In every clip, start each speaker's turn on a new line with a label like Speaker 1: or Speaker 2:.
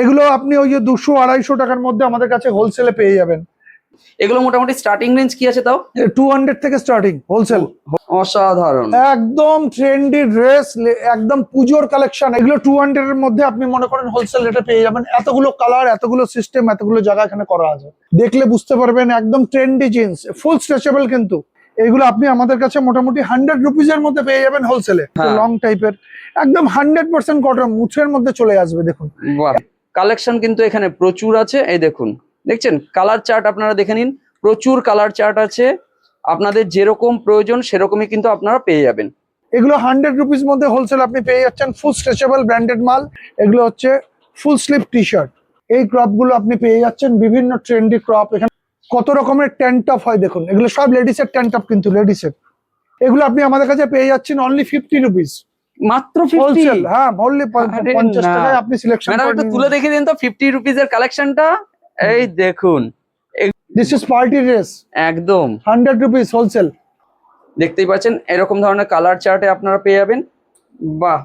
Speaker 1: এগুলো আপনি ওই যে 200-250 টাকার মধ্যে আমাদের কাছে হোলসেলে পেয়ে যাবেন।
Speaker 2: এগুলো মোটামুটি স্টার্টিং রেঞ্জ কি আছে তাও?
Speaker 1: 200 থেকে স্টার্টিং হোলসেল।
Speaker 2: অসাধারণ,
Speaker 1: একদম ট্রেন্ডি ড্রেস, একদম পুজোর কালেকশন। এগুলো 200 এর মধ্যে আপনি মনে করেন হোলসেল রেটে পেয়ে যাবেন। এতগুলো কালার, এতগুলো সিস্টেম, এতগুলো জায়গা এখানে করা আছে, দেখলে বুঝতে পারবেন। একদম ট্রেন্ডি জিন্স, ফুল স্ট্রেচেবল কিন্তু। এগুলো আপনি আমাদের কাছে মোটামুটি 100 রুপিজের মধ্যে পেয়ে যাবেন হোলসেলে। লং টাইপের একদম 100% কটন, মুছের মধ্যে চলে আসবে। দেখুন
Speaker 2: বাহ, কালেকশন কিন্তু এখানে প্রচুর আছে। এই দেখুন, দেখছেন কালার চার্ট, আপনারা দেখে নিন, প্রচুর কালার চার্ট আছে। আপনাদের যেরকম প্রয়োজন সেরকমই কিন্তু আপনারা পেয়ে যাবেন।
Speaker 1: এগুলো 100 রুপিস মধ্যে হোলসেল আপনি পেয়ে যাচ্ছেন, ফুল স্ট্রেচেবল ব্র্যান্ডেড মাল। এগুলো হচ্ছে ফুল স্লিভ টি শার্ট। এই ক্রপ গুলো আপনি পেয়ে যাচ্ছেন, বিভিন্ন ট্রেন্ডি ক্রপ। এখানে কত রকমের টেন্ট টপ হয় দেখুন, এগুলো সব লেডিসের টেন্ট টপ, কিন্তু লেডিসের। এগুলো আপনি আমাদের কাছে পেয়ে যাচ্ছেন অনলি 50 রুপিস
Speaker 2: মাত্র 50?
Speaker 1: হোলসেল। হ্যাঁ, অনলি 50 টাকায় আপনি সিলেকশন
Speaker 2: ম্যাডাম একটু তুলে দেখিয়ে দিন তো 50 রুপিস এর কালেকশনটা। এই দেখুন,
Speaker 1: দিস ইজ পার্টি ড্রেস,
Speaker 2: একদম
Speaker 1: 100 রুপিস হোলসেল।
Speaker 2: দেখতেই পাচ্ছেন এরকম ধরনের কালার চার্টে আপনারা পেয়ে যাবেন। বাহ,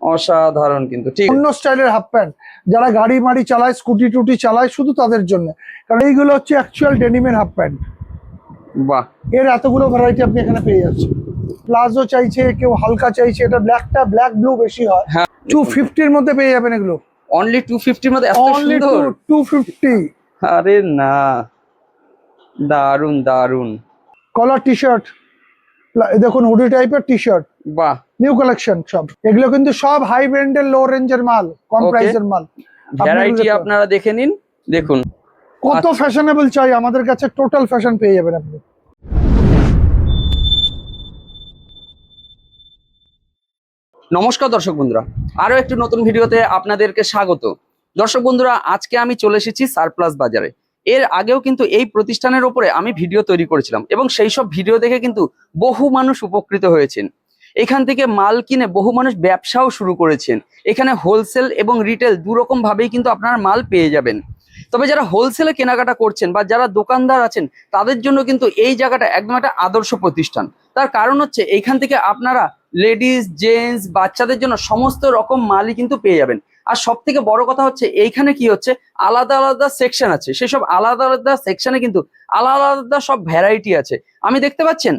Speaker 2: অসাধারণ কিন্তু। ঠিক,
Speaker 1: অন্য স্টাইলের হাফ প্যান্ট, যারা গাড়ি মাড়ি চালায়, স্কুটি টুটি চালায়, শুধু তাদের জন্য। কারণ এইগুলো হচ্ছে অ্যাকচুয়াল ডেনিমের হাফ প্যান্ট।
Speaker 2: বাহ,
Speaker 1: এর এতগুলো ভ্যারাইটি আপনি এখানে পেয়ে যাচ্ছেন। প্লাজো চাইছে কেউ, হালকা চাইছে, এটা ব্ল্যাকটা ব্ল্যাক ব্লু বেশি হয়।
Speaker 2: হ্যাঁ,
Speaker 1: 250 এর মধ্যে পেয়ে যাবেন এগুলো।
Speaker 2: অনলি 250 এর মধ্যে এত
Speaker 1: অনলি
Speaker 2: সুন্দর?
Speaker 1: 250।
Speaker 2: আরে না, দারুন দারুন।
Speaker 1: কলার টি শার্ট, দেখুন হুডি টাইপের টি শার্ট,
Speaker 2: বাহ,
Speaker 1: নিউ কালেকশন সব। এগুলো কিন্তু সব হাই ব্র্যান্ডের, লো রেঞ্জের মাল, কম
Speaker 2: Okay.
Speaker 1: প্রাইসের মাল।
Speaker 2: ভ্যারাইটি আপনারা দেখে নিন, দেখুন
Speaker 1: কত ফ্যাশনেবল চাই, আমাদের কাছে টোটাল ফ্যাশন পেয়ে যাবেন আপনি।
Speaker 2: নমস্কার দর্শক বন্ধুরা, আরো একটি নতুন ভিডিওতে আপনাদেরকে স্বাগত। দর্শক বন্ধুরা, আজকে আমি চলে এসেছি সারপ্লাস বাজারে। এর আগেও কিন্তু এই প্রতিষ্ঠানের উপরে আমি ভিডিও তৈরি করেছিলাম এবং সেই সব ভিডিও দেখে কিন্তু বহু মানুষ উপকৃত হয়েছেন। এখান থেকে মাল কিনে বহু মানুষ ব্যবসাও শুরু করেছেন। এখানে হোলসেল এবং রিটেল দুরকম ভাবেই কিন্তু আপনারা মাল পেয়ে যাবেন। তবে যারা হোলসেলে কেনাকাটা করছেন বা যারা দোকানদার আছেন, তাদের জন্য কিন্তু এই জায়গাটা একদম একটা আদর্শ প্রতিষ্ঠান। তার কারণ হচ্ছে এইখান থেকে আপনারা লেডিস, জেন্টস, বাচ্চাদের জন্য সমস্ত রকম মালই কিন্তু পেয়ে যাবেন। আর সব থেকে বড় কথা হচ্ছে এইখানে কি হচ্ছে, আলাদা আলাদা সেকশন আছে। সেসব আলাদা আলাদা সেকশনে কিন্তু আলাদা আলাদা সব ভ্যারাইটি আছে। আমি দেখতে পাচ্ছেন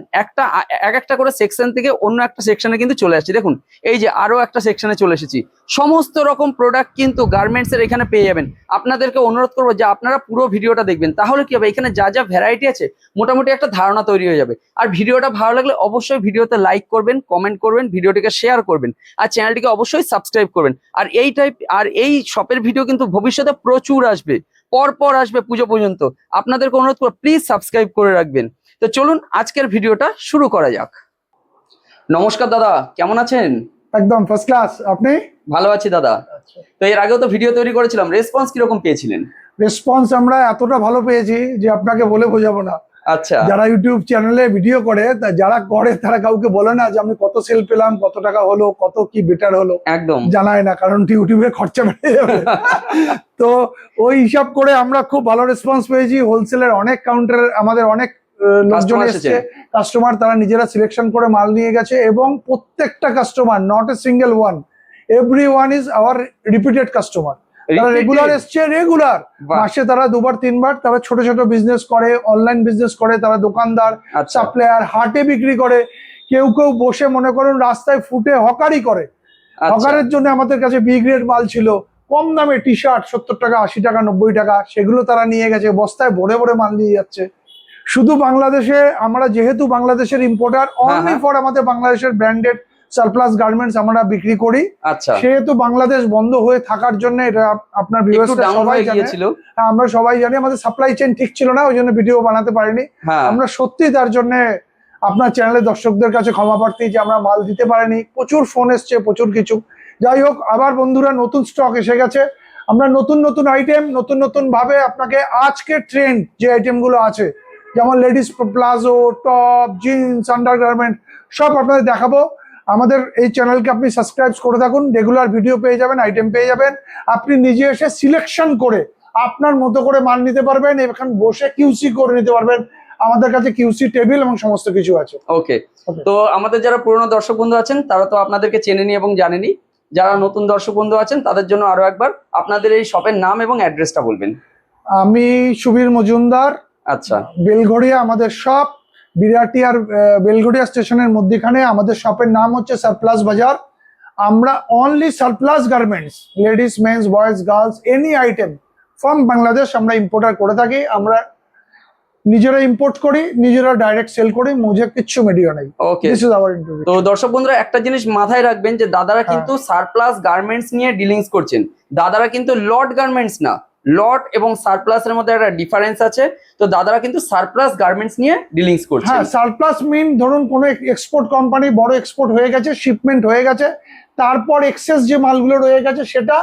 Speaker 2: এক একটা করে সেকশন থেকে অন্য একটা সেকশনে কিন্তু চলে আসছি। দেখুন, এই যে আরো একটা সেকশনে চলে এসেছি। সমস্ত রকম প্রোডাক্ট কিন্তু গার্মেন্টস এর এখানে পেয়ে যাবেন। আপনাদেরকে অনুরোধ করবো যে আপনারা পুরো ভিডিওটা দেখবেন, তাহলে কি হবে, এখানে যা যা ভ্যারাইটি আছে মোটামুটি একটা ধারণা তৈরি হয়ে যাবে। আর ভিডিওটা ভালো লাগলে অবশ্যই ভিডিওতে লাইক করবেন, কমেন্ট করবেন, ভিডিওটিকে শেয়ার করবেন, আর চ্যানেলটিকে অবশ্যই সাবস্ক্রাইব করবেন। আর এই শপের ভিডিও কিন্তু ভবিষ্যতে প্রচুর আসবে, পর আসবে পুজো পর্যন্ত। আপনাদেরকে অনুরোধ করবো প্লিজ সাবস্ক্রাইব করে রাখবেন। তো চলুন আজকের ভিডিওটা শুরু করা যাক। নমস্কার দাদা, কেমন আছেন?
Speaker 1: একদম ফার্স্ট ক্লাস। আপনি?
Speaker 2: ভালো আছি দাদা। তো এর আগেও তো ভিডিও তৈরি করেছিলাম, রেসপন্স কিরকম পেয়েছিলেন?
Speaker 1: রেসপন্স আমরা এতটা ভালো পেয়েছি যে আপনাকে বলে বোঝাবো না।
Speaker 2: আচ্ছা,
Speaker 1: যারা ইউটিউব চ্যানেলে ভিডিও করে, যারা করে তারা কাউকে বলে না যে আমি কত সেল পেলাম, কত টাকা হলো, কত কি বেটার হলো,
Speaker 2: একদম
Speaker 1: জানায় না, কারণ ইউটিউবে খরচা বেড়ে যাবে। তো ওই হিসাব করে আমরা খুব ভালো রেসপন্স পেয়েছি। হোলসেলের অনেক কাউন্টার, আমাদের অনেক লোকজন এসেছে, কাস্টমার, তারা নিজেরা সিলেকশন করে মাল নিয়ে গেছে। এবং প্রত্যেকটা customer, not a single one, every one is our repeated customer. তারা রেগুলার এসছে, রেগুলার মাসে তারা 2-3 বার। তারা ছোট ছোট বিজনেস করে, অনলাইন বিজনেস করে, তারা দোকানদার, সাপ্লায়ার, হাটে বিক্রি করে। কেউ কেউ বসে মনে করুন রাস্তায় ফুটে হকারি করে। হকারের জন্য আমাদের কাছে বি গ্রেড মাল ছিল, কম দামে টি শার্ট 70 টাকা, 80 টাকা, 90 টাকা, সেগুলো তারা নিয়ে গেছে, বস্তায় ভরে ভরে মাল নিয়ে যাচ্ছে। শুধু বাংলাদেশে, আমরা যেহেতু বাংলাদেশের ইম্পোর্টার, অনলি ফর আমাদের বাংলাদেশের ব্র্যান্ডেড সারপ্লাস গার্মেন্টস আমরা বিক্রি করি। সেহেতু বাংলাদেশ বন্ধ হয়ে থাকার জন্য, এটা আপনার সবাই জানে, আমরা সবাই জানি, আমাদের সাপ্লাই চেইন ঠিক ছিল না, ওই জন্য ভিডিও বানাতে পারিনি। আমরা সত্যি তার জন্য আপনার চ্যানেলের দর্শকদের কাছে ক্ষমা প্রার্থী যে আমরা মাল দিতে পারিনি। প্রচুর ফোন এসছে, প্রচুর কিছু। যাই হোক, আবার বন্ধুরা নতুন স্টক এসে গেছে। আমরা নতুন নতুন আইটেম, নতুন নতুন ভাবে আপনাকে আজকে ট্রেন্ড যে আইটেম গুলো আছে, যেমন ladies palazzo, top, jeans, undergarment, সব আপনাদের দেখাবো। আমাদের এই চ্যানেলকে আপনি সাবস্ক্রাইব করে থাকুন, রেগুলার ভিডিও পেয়ে যাবেন, আইটেম পেয়ে যাবেন। আপনি নিজে এসে সিলেকশন করে আপনার মতো করে মাল নিতে পারবেন, এখানে বসে কিউসি করে নিতে পারবেন। আমাদের কাছে কিউসি টেবিল এবং সমস্ত কিছু আছে।
Speaker 2: ওকে, তো আমাদের যারা পুরনো দর্শক বন্ধু আছেন তারা তো আপনাদেরকে চেনেনি এবং জানেনি। যারা নতুন দর্শক বন্ধু আছেন তাদের জন্য আরো একবার আপনাদের এই শপের নাম এবং অ্যাড্রেসটা বলবেন।
Speaker 1: আমি সুবীর মজুমদার,
Speaker 2: আচ্ছা,
Speaker 1: বেলঘড়িয়া আমাদের শপ, বিরাটি আর বেলঘড়িয়া স্টেশনের মধ্যখানে আমাদের শপের নাম হচ্ছে সারপ্লাস বাজার। আমরা only surplus garments, ladies, men's, boys, girls, any item from Bangladesh আমরা ইম্পোর্টার করে থাকি। আমরা নিজেরা ইম্পোর্ট করি, নিজেরা ডাইরেক্ট সেল করি, মুঝে কিচ্ছু মিডিয়া নেই।
Speaker 2: Okay.
Speaker 1: This is our interview.
Speaker 2: তো দর্শক বন্ধুরা একটা জিনিস মাথায় রাখবেন যে দাদারা কিন্তু সারপ্লাস গার্মেন্টস নিয়ে ডিলিংস করছেন। দাদারা কিন্তু লট গার্মেন্টস না, লট এবং সারপ্লাস এর মধ্যে একটা ডিফারেন্স আছে। তো দাদারা কিন্তু সারপ্লাস গার্মেন্টস নিয়ে ডিলিংস করছেন।
Speaker 1: হ্যাঁ, সারপ্লাস মিন ধরুন কোনো এক্সপোর্ট কোম্পানি বড় এক্সপোর্ট হয়ে গেছে, শিপমেন্ট হয়ে গেছে, তারপর এক্সেস যে মালগুলো রয়ে গেছে সেটা,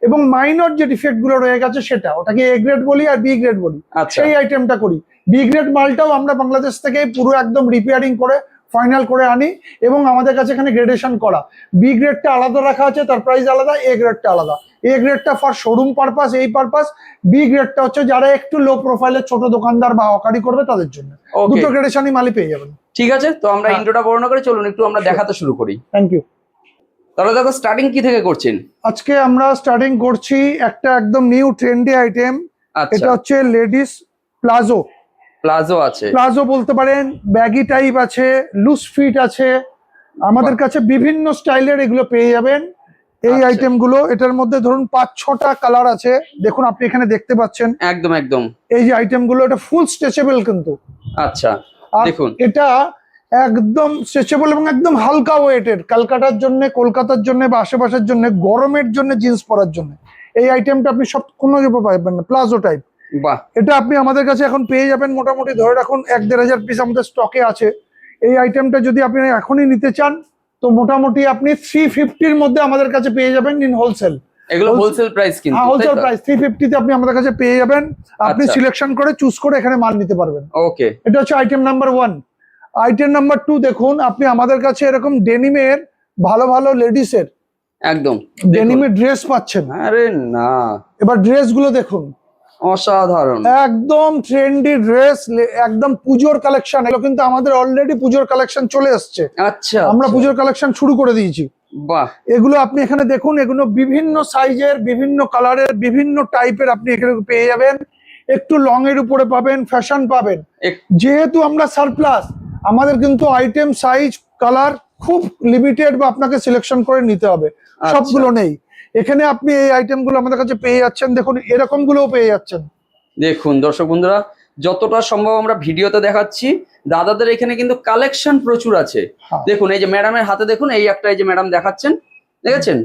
Speaker 1: এবং মাইনর যে ডিফেক্ট গুলো রয়ে গেছে সেটা, ওটাকে এ গ্রেড বলি আর বি গ্রেড বলি,
Speaker 2: আচ্ছা।
Speaker 1: সেই আইটেমটা করি। বি গ্রেড মালটাও আমরা বাংলাদেশ থেকে পুরো একদম রিপেয়ারিং করে ফাইনাল করে আনি, এবং আমাদের কাছে এখানে গ্রেডেশন করা। বি গ্রেডটা আলাদা রাখা আছে, তার প্রাইস আলাদা। এ গ্রেডটা আলাদা। এ গ্রেডটা ফর শোরুম পারপাস, এই পারপাস। বি গ্রেডটা হচ্ছে যারা একটু লো প্রোফাইলের ছোট দোকানদার বা হকারি করবে তাদের জন্য।
Speaker 2: Okay.
Speaker 1: দুটো গ্রেডেশনই মালই পেয়ে যাবেন।
Speaker 2: ঠিক আছে, তো আমরা
Speaker 1: হ্যাঁ।
Speaker 2: ইন্ট্রোটা বর্ণনা করে চলুন একটু আমরা দেখাতে শুরু করি।
Speaker 1: Thank you.
Speaker 2: তাহলে দাদা স্টার্টিং কি থেকে করছেন?
Speaker 1: আজকে আমরা স্টার্টিং করছি একটা একদম নিউ ট্রেন্ডি আইটেম।
Speaker 2: আচ্ছা,
Speaker 1: এটা হচ্ছে লেডিস প্লাজো।
Speaker 2: প্লাজো আছে।
Speaker 1: প্লাজো বলতে পারেন, ব্যাগি টাইপ আছে, লুজ ফিট আছে। আমাদের কাছে বিভিন্ন স্টাইলের এগুলো পেয়ে যাবেন। এই
Speaker 2: আচ্ছা।
Speaker 1: আইটেম গুলো, এটার মধ্যে ধরুন 5-6টা কালার আছে। দেখুন, আপনি এখানে দেখতে পাচ্ছেন
Speaker 2: একদম একদম।
Speaker 1: এই যে আইটেম গুলো, এটা ফুল স্ট্রেচেবল কিন্তু।
Speaker 2: আচ্ছা,
Speaker 1: আর
Speaker 2: দেখুন
Speaker 1: এটা একদম স্ট্রেচেবল এবং একদম হালকা ওয়েটের, কলকাতার জন্য, কলকাতার জন্য বা আশেপাশের জন্য, গরমের জন্য, জিন্স পরার জন্য এই আইটেমটা আপনি সব কোনো পাবেন না। প্লাজো টাইপ,
Speaker 2: বাহ।
Speaker 1: এটা আপনি আমাদের কাছে এখন পেয়ে যাবেন মোটামুটি ধরে রাখুন 1-1.5 হাজার পিস আমাদের স্টকে আছে। এই আইটেমটা যদি আপনি এখনই নিতে চান তো মোটামুটি আপনি 350-র মধ্যে আমাদের কাছে পেয়ে যাবেন ইন হোলসেল।
Speaker 2: এগুলো হোলসেল প্রাইস কিন্তু,
Speaker 1: হ্যাঁ, হোলসেল প্রাইস 350-তে আপনি আমাদের কাছে পেয়ে যাবেন। আপনি
Speaker 2: আচ্ছা।
Speaker 1: সিলেকশন করে চুজ করে এখানে মাল নিতে পারবেন।
Speaker 2: ওকে।
Speaker 1: এটা হচ্ছে আইটেম নাম্বার 1। আইটেম নাম্বার 2 দেখুন, আপনি আমাদের কাছে এরকম ডেনিমের ভালো ভালো লেডিসের
Speaker 2: একদম
Speaker 1: ডেনিমের ড্রেস পাচ্ছেন।
Speaker 2: আরে না,
Speaker 1: এবার ড্রেস গুলো দেখুন,
Speaker 2: অসাধারণ।
Speaker 1: একদম ট্রেন্ডি ড্রেস, একদম পুজোর কালেকশন। এগুলো কিন্তু আমাদের অলরেডি পুজোর কালেকশন চলে এসছে।
Speaker 2: আচ্ছা,
Speaker 1: আমরা
Speaker 2: আচ্ছা।
Speaker 1: পুজোর কালেকশন শুরু করে দিয়েছি।
Speaker 2: বাহ।
Speaker 1: এগুলো আপনি এখানে দেখুন, এগুলো বিভিন্ন সাইজের, বিভিন্ন কালারের, বিভিন্ন টাইপের আপনি এখানে পেয়ে যাবেন। একটু লং এর উপরে পাবেন, ফ্যাশন পাবেন। যেহেতু আমরা সারপ্লাস, আমাদের কিন্তু আইটেম, সাইজ, কালার খুব লিমিটেড বা আপনাকে সিলেকশন করে নিতে হবে, সবগুলো নেই। এখানে আপনি এই আইটেম গুলো আমাদের কাছে পেয়ে যাচ্ছেন। দেখুন, এরকম গুলোও পেয়ে যাচ্ছেন।
Speaker 2: দেখুন দর্শক বন্ধুরা, যতটা সম্ভব আমরা ভিডিওতে দেখাচ্ছি, দাদাদের এখানে কিন্তু কালেকশন প্রচুর আছে।
Speaker 1: হ্যাঁ।
Speaker 2: দেখুন এই যে ম্যাডামের হাতে দেখুন, এই একটা এই যে ম্যাডাম দেখাচ্ছেন, দেখেছেন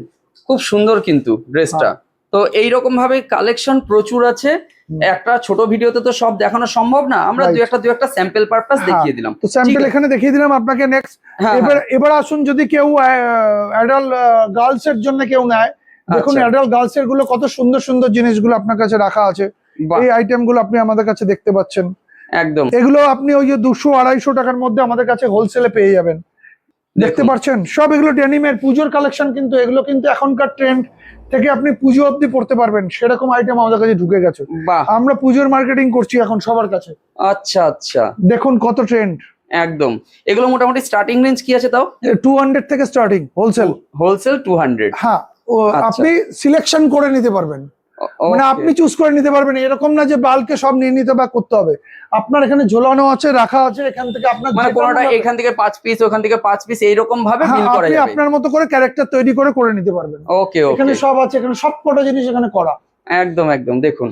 Speaker 2: খুব সুন্দর কিন্তু ড্রেসটা। তো এইরকম ভাবে কালেকশন প্রচুর আছে। একটা ছোট ভিডিওতে তো সব দেখানো সম্ভব না, আমরা
Speaker 1: Right.
Speaker 2: দু একটা স্যাম্পল পারপাস দেখিয়ে দিলাম।
Speaker 1: তো স্যাম্পল এখানে দেখিয়ে দিলাম আপনাকে। নেক্সট
Speaker 2: হ্যাঁ,
Speaker 1: এবার আসুন, যদি কেউ অ্যাডাল্ট গার্লস এর জন্য কেউ নেয়, দেখুন
Speaker 2: আচ্ছা।
Speaker 1: অ্যাডাল্ট গার্লস এর গুলো কত সুন্দর সুন্দর জিনিসগুলো আপনার কাছে রাখা আছে।
Speaker 2: বাহ,
Speaker 1: এই আইটেম গুলো আপনি আমাদের কাছে দেখতে পাচ্ছেন।
Speaker 2: একদম।
Speaker 1: এগুলো আপনি ওই যে 200-250 টাকার মধ্যে আমাদের কাছে হোলসেলে পেয়ে যাবেন। দেখতে
Speaker 2: দেখুন।
Speaker 1: পাচ্ছেন সব এগুলো ডেনিমের পুজোর কালেকশন কিন্তু। এগুলো কিন্তু এখনকার ট্রেন্ড থেকে আপনি পুজো অবধি পড়তে পারবেন, সেরকম আইটেম আমাদের কাছে ঢুকে গেছে।
Speaker 2: বাহ,
Speaker 1: আমরা পুজোর মার্কেটিং করছি এখন সবার কাছে।
Speaker 2: আচ্ছা আচ্ছা,
Speaker 1: দেখুন কত ট্রেন্ড।
Speaker 2: একদম। এগুলো মোটামুটি স্টার্টিং রেঞ্জ কি আছে তাও?
Speaker 1: 200 থেকে স্টার্টিং হোলসেল।
Speaker 2: হোলসেল 200।
Speaker 1: হ্যাঁ,
Speaker 2: আচ্ছা।
Speaker 1: আপনি সিলেকশন করে নিতে পারবেন, মানে আপনি চুজ করে নিতে পারবেন। এরকম না যে বাল্কে সব নিয়ে নিতে বা করতে হবে। আপনার এখানে ঝোলানো আছে, রাখা আছে, এখান থেকে আপনার
Speaker 2: মানে কোনটা এখান থেকে 5 পিস, ওখান থেকে 5 পিস, এইরকম ভাবে বিল করা
Speaker 1: আপনি
Speaker 2: যাবে।
Speaker 1: আপনার মতো করে ক্যারেক্টার তৈরি করে নিতে পারবেন।
Speaker 2: ওকে
Speaker 1: এখানে
Speaker 2: ওকে,
Speaker 1: সব আছে, এখানে সব কটা জিনিস এখানে করা।
Speaker 2: একদম একদম। দেখুন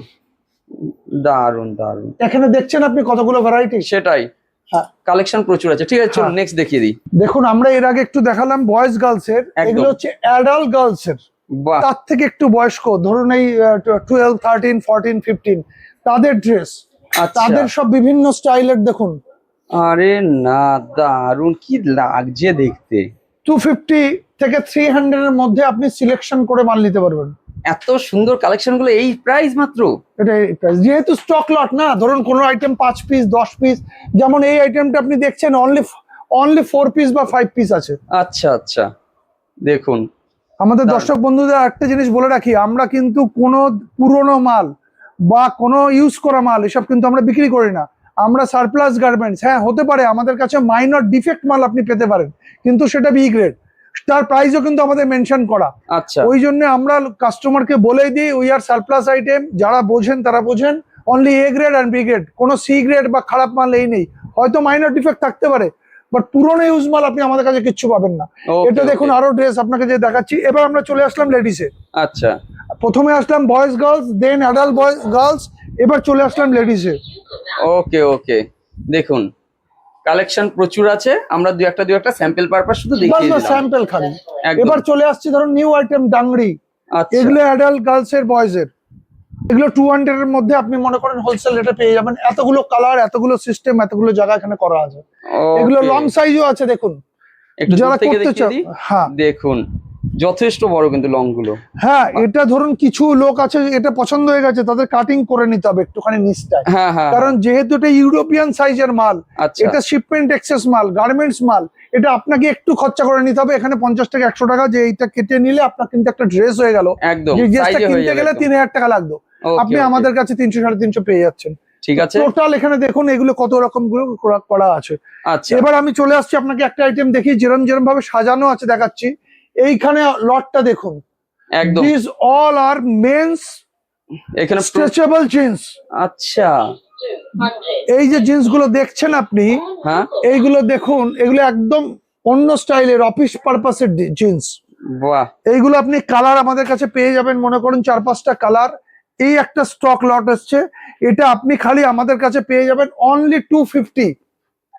Speaker 2: দারুন দারুন,
Speaker 1: এখানে দেখছেন আপনি কতগুলো ভ্যারাইটি।
Speaker 2: সেটাই,
Speaker 1: হ্যাঁ,
Speaker 2: কালেকশন প্রচুর আছে। ঠিক আছে, চলুন
Speaker 1: হ্যাঁ।
Speaker 2: নেক্সট দেখিয়ে দিই।
Speaker 1: দেখুন, আমরা এর আগে একটু দেখালাম বয়েজ গার্লস এর।
Speaker 2: একদম।
Speaker 1: এগুলো হচ্ছে অ্যাডাল্ট গার্লস এর,
Speaker 2: বাহ,
Speaker 1: তার থেকে একটু বয়স্ক, ধরুন এই 12, 13, 14, 15 তাদের ড্রেস।
Speaker 2: আচ্ছা।
Speaker 1: তাদের সব বিভিন্ন স্টাইলের। দেখুন,
Speaker 2: আরে না, দারুন, কি লাগছে দেখতে।
Speaker 1: 250 থেকে 300 এর মধ্যে আপনি সিলেকশন করে মাল নিতে পারবেন।
Speaker 2: এত সুন্দর কালেকশন গুলো এই প্রাইস মাত্র।
Speaker 1: এটা এই price। যেহেতু স্টক লট না, ধরুন কোনো আইটেম 5 পিস 10 পিস, যেমন এই আইটেমটা আপনি দেখছেন অনলি 4 পিস বা 5 পিস আছে।
Speaker 2: আচ্ছা আচ্ছা, দেখুন।
Speaker 1: আমাদের দর্শক বন্ধুদের একটা জিনিস বলে রাখি, আমরা কিন্তু কোনো পুরনো মাল বা কোনো ইউজ করা মাল এসব কিন্তু আমরা বিক্রি করি না। আমরা সারপ্লাস গার্মেন্টস। হ্যাঁ, হতে পারে আমাদের কাছে মাইনর ডিফেক্ট মাল আপনি পেতে পারেন, কিন্তু সেটা বি গ্রেড। তার প্রাইসও কিন্তু আমাদের মেনশন করা।
Speaker 2: আচ্ছা,
Speaker 1: ওই জন্য আমরা কাস্টমারকে বলে দিই উই আর সারপ্লাস আইটেম, যারা বোঝেন তারা বোঝেন, only A grade and B grade, কোনো সি গ্রেড বা খারাপ মাল এই নেই। হয়তো মাইনর ডিফেক্ট থাকতে পারে, বাট পুরোনো ইউজ মাল আপনি আমাদের কাছে কিচ্ছু পাবেন না।
Speaker 2: Okay,
Speaker 1: এটা দেখুন
Speaker 2: okay.
Speaker 1: আরো ড্রেস আপনাকে যে দেখাচ্ছি। এবার আমরা চলে আসলাম লেডিসে।
Speaker 2: আচ্ছা,
Speaker 1: প্রথমে আসলাম বয়েজ গার্লস, দেন অ্যাডাল্ট বয়েজ গার্লস, এবার চলে আসলাম লেডিসে।
Speaker 2: ওকে ওকে, দেখুন কালেকশন প্রচুর আছে, আমরা দু একটা স্যাম্পল পারপাস শুধু দেখিয়ে দিলাম।
Speaker 1: স্যাম্পল খালি।
Speaker 2: একদম।
Speaker 1: এবার চলে আসছি ধরুন নিউ আইটেম ডাংরি।
Speaker 2: আচ্ছা,
Speaker 1: এগুলো অ্যাডাল্ট গার্লস এর বয়েজ এর, এগুলো 200 এর মধ্যে আপনি মনে করেন হোলসেল রেটে পেয়ে যাবেন। এতগুলো কালার, এতগুলো সিস্টেম, এতগুলো জায়গা এখানে করা আছে। এগুলো
Speaker 2: Okay.
Speaker 1: লং সাইজও আছে দেখুন,
Speaker 2: একটু দূর
Speaker 1: যারা
Speaker 2: থেকে
Speaker 1: করতে
Speaker 2: দেখিয়ে
Speaker 1: চান।
Speaker 2: দিই।
Speaker 1: হ্যাঁ
Speaker 2: দেখুন যথেষ্ট বড় কিন্তু লং গুলো।
Speaker 1: হ্যাঁ, এটা ধরুন কিছু লোক আছে এটা পছন্দ হয়ে গেছে, তাদের কাটিং করে নিতে হবে একটুখানি নিচটায়,
Speaker 2: হ্যাঁ হ্যাঁ,
Speaker 1: কারণ যেহেতু এটা ইউরোপিয়ান সাইজের মাল,
Speaker 2: আচ্ছা
Speaker 1: এটা শিপমেন্ট এক্সেস মাল, গার্মেন্টস মাল, এটা আপনাকে একটু খরচা করে নিতে হবে। এখানে 50 থেকে 100 টাকা, যে এইটা কেটে নিলে আপনার কিন্তু একটা ড্রেস হয়ে গেল।
Speaker 2: একদম,
Speaker 1: যে ড্রেসটা
Speaker 2: সাইজে হয়ে
Speaker 1: কিনতে
Speaker 2: যাবে
Speaker 1: গেলে
Speaker 2: একদম।
Speaker 1: 3000 টাকা লাগতো,
Speaker 2: Okay,
Speaker 1: আপনি
Speaker 2: okay.
Speaker 1: আমাদের কাছে 300 350 পেয়ে যাচ্ছেন।
Speaker 2: ঠিক আছে।
Speaker 1: টোটাল এখানে দেখুন এগুলো কত রকম গুলো করা আছে।
Speaker 2: আচ্ছা,
Speaker 1: এবার আমি চলে আসছি আপনাকে একটা আইটেম দেখি, যেরম যেরম ভাবে সাজানো আছে দেখাচ্ছি। এইখানে লটটা দেখুন,
Speaker 2: একদম
Speaker 1: দিস অল আর মেন্স
Speaker 2: এখানে
Speaker 1: স্ট্রেচেবল জিন্স।
Speaker 2: আচ্ছা,
Speaker 1: এই যে জিন্স গুলো দেখছেন আপনি,
Speaker 2: হ্যাঁ
Speaker 1: এইগুলো দেখুন, এগুলো একদম অন্য স্টাইলের অফিস পারপাসের জিন্স।
Speaker 2: বাহ,
Speaker 1: এইগুলো আপনি কালার আমাদের কাছে পেয়ে যাবেন, মনে করুন 4-5টা কালার। এই একটা স্টক লট এসছে, এটা আপনি খালি আমাদের কাছে পেয়ে যাবেন অনলি 250।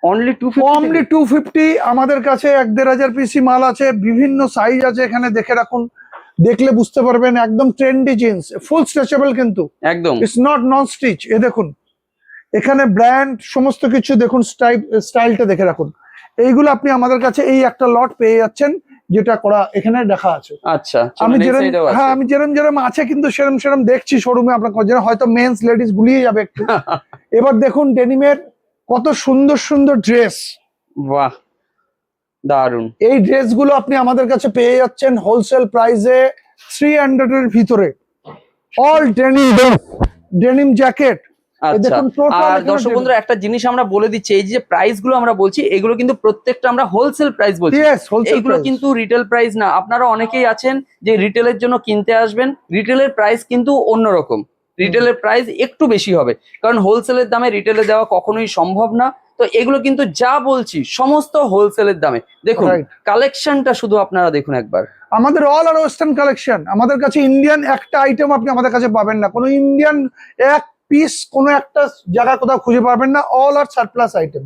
Speaker 2: অনলি 250।
Speaker 1: অনলি 250। আমাদের কাছে 1-1500 পিসি মাল আছে, বিভিন্ন সাইজ আছে, এখানে দেখে রাখুন, দেখলে বুঝতে পারবেন। একদম ট্রেন্ডি জিন্স, ফুল স্ট্রেচেবল কিন্তু,
Speaker 2: একদম
Speaker 1: ইটস নট নন স্টিচ। এ দেখুন এখানে ব্র্যান্ড সমস্ত কিছু দেখুন, স্টাইলটা দেখে রাখুন। এইগুলো আপনি আমাদের কাছে এই একটা লট পেয়ে যাচ্ছেন, যেটা করা এখানে দেখা আছে।
Speaker 2: আচ্ছা,
Speaker 1: আমি যেরকম, হ্যাঁ আমি যেরম আছে কিন্তু সেরম দেখছি শোরুমে, আপনার যেন হয়তো মেন্স লেডিস গুলিয়ে যাবে একটু। এবার দেখুন ডেনিমের কত সুন্দর সুন্দর ড্রেস।
Speaker 2: বাহ, দারুন।
Speaker 1: এই ড্রেসগুলো আপনি আমাদের কাছে পেয়ে যাচ্ছেন হোলসেল প্রাইসে 300 এর ভিতরে। All denim jacket.
Speaker 2: আচ্ছা,
Speaker 1: দেখুন টোটাল।
Speaker 2: আর দর্শক বন্ধুরা একটা জিনিস আমরা বলে দিচ্ছি, এই যে প্রাইস গুলো আমরা বলছি এগুলো কিন্তু প্রত্যেকটা আমরা হোলসেল প্রাইস বলছি। এইগুলো কিন্তু রিটেল প্রাইস না। আপনারা অনেকেই আছেন যে রিটেলের জন্য কিনতে আসবেন, রিটেলের প্রাইস কিন্তু অন্যরকম, রিটেলের প্রাইস একটু বেশি হবে, কারণ হোলসেলের দামে রিটেলে দেওয়া কখনোই সম্ভব না। তো এগুলো কিন্তু যা বলছি সমস্ত হোলসেলের দামে। দেখুন কালেকশনটা শুধু আপনারা দেখুন একবার,
Speaker 1: আমাদের অল আর ওয়েস্টার্ন কালেকশন। আমাদের কাছে ইন্ডিয়ান একটা আইটেম আপনি আমাদের কাছে পাবেন না, কোনো ইন্ডিয়ান এক পিস কোনো একটা জায়গা কোথাও খুঁজে পাবেন না, অল আর সারপ্লাস আইটেম।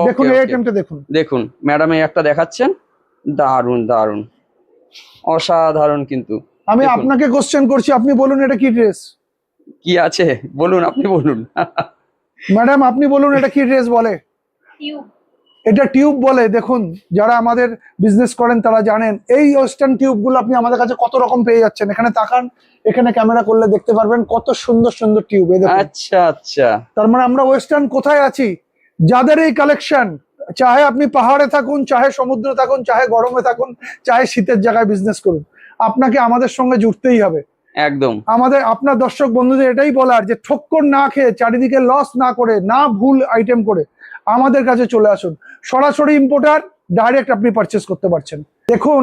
Speaker 1: দেখুন এই আইটেমটা দেখুন,
Speaker 2: দেখুন ম্যাডাম এই একটা দেখাচ্ছেন, দারুন দারুন, অসাধারণ কিন্তু।
Speaker 1: আমি আপনাকে কোশ্চেন করছি, আপনি বলুন এটা কি ড্রেস?
Speaker 2: কি আছে বলুন, আপনি বলুন।
Speaker 1: ম্যাডাম আপনি বলুন এটা কি ড্রেস বলে? এটা টিউব বলে। দেখুন যারা আমাদের বিজনেস করেন তারা জানেন, এই ওয়েস্টার্ন টিউব গুলো আপনি আমাদের কাছে কত রকম পেয়ে যাচ্ছেন। এখানে তাকান, এখানে ক্যামেরা করলে দেখতে পারবেন কত সুন্দর সুন্দর টিউব।
Speaker 2: আচ্ছা আচ্ছা,
Speaker 1: তার মানে আমরা ওয়েস্টার্ন কোথায় আছি? যাদের এই কালেকশন, চাহে আপনি পাহাড়ে থাকুন, চাহে সমুদ্রে থাকুন, চাহে গরমে থাকুন, চাহে শীতের জায়গায় বিজনেস করুন, আপনাকে আমাদের সঙ্গে জুড়তেই হবে।
Speaker 2: একদম।
Speaker 1: আমাদের আপনার দর্শক বন্ধুদের এটাই বলার, যে ঠক্কর না খেয়ে, চারিদিকে লস না করে, না ভুল আইটেম করে আমাদের কাছে চলে আসুন। সরাসরি ইম্পোর্টার, ডাইরেক্ট আপনি পারচেস করতে পারছেন। দেখুন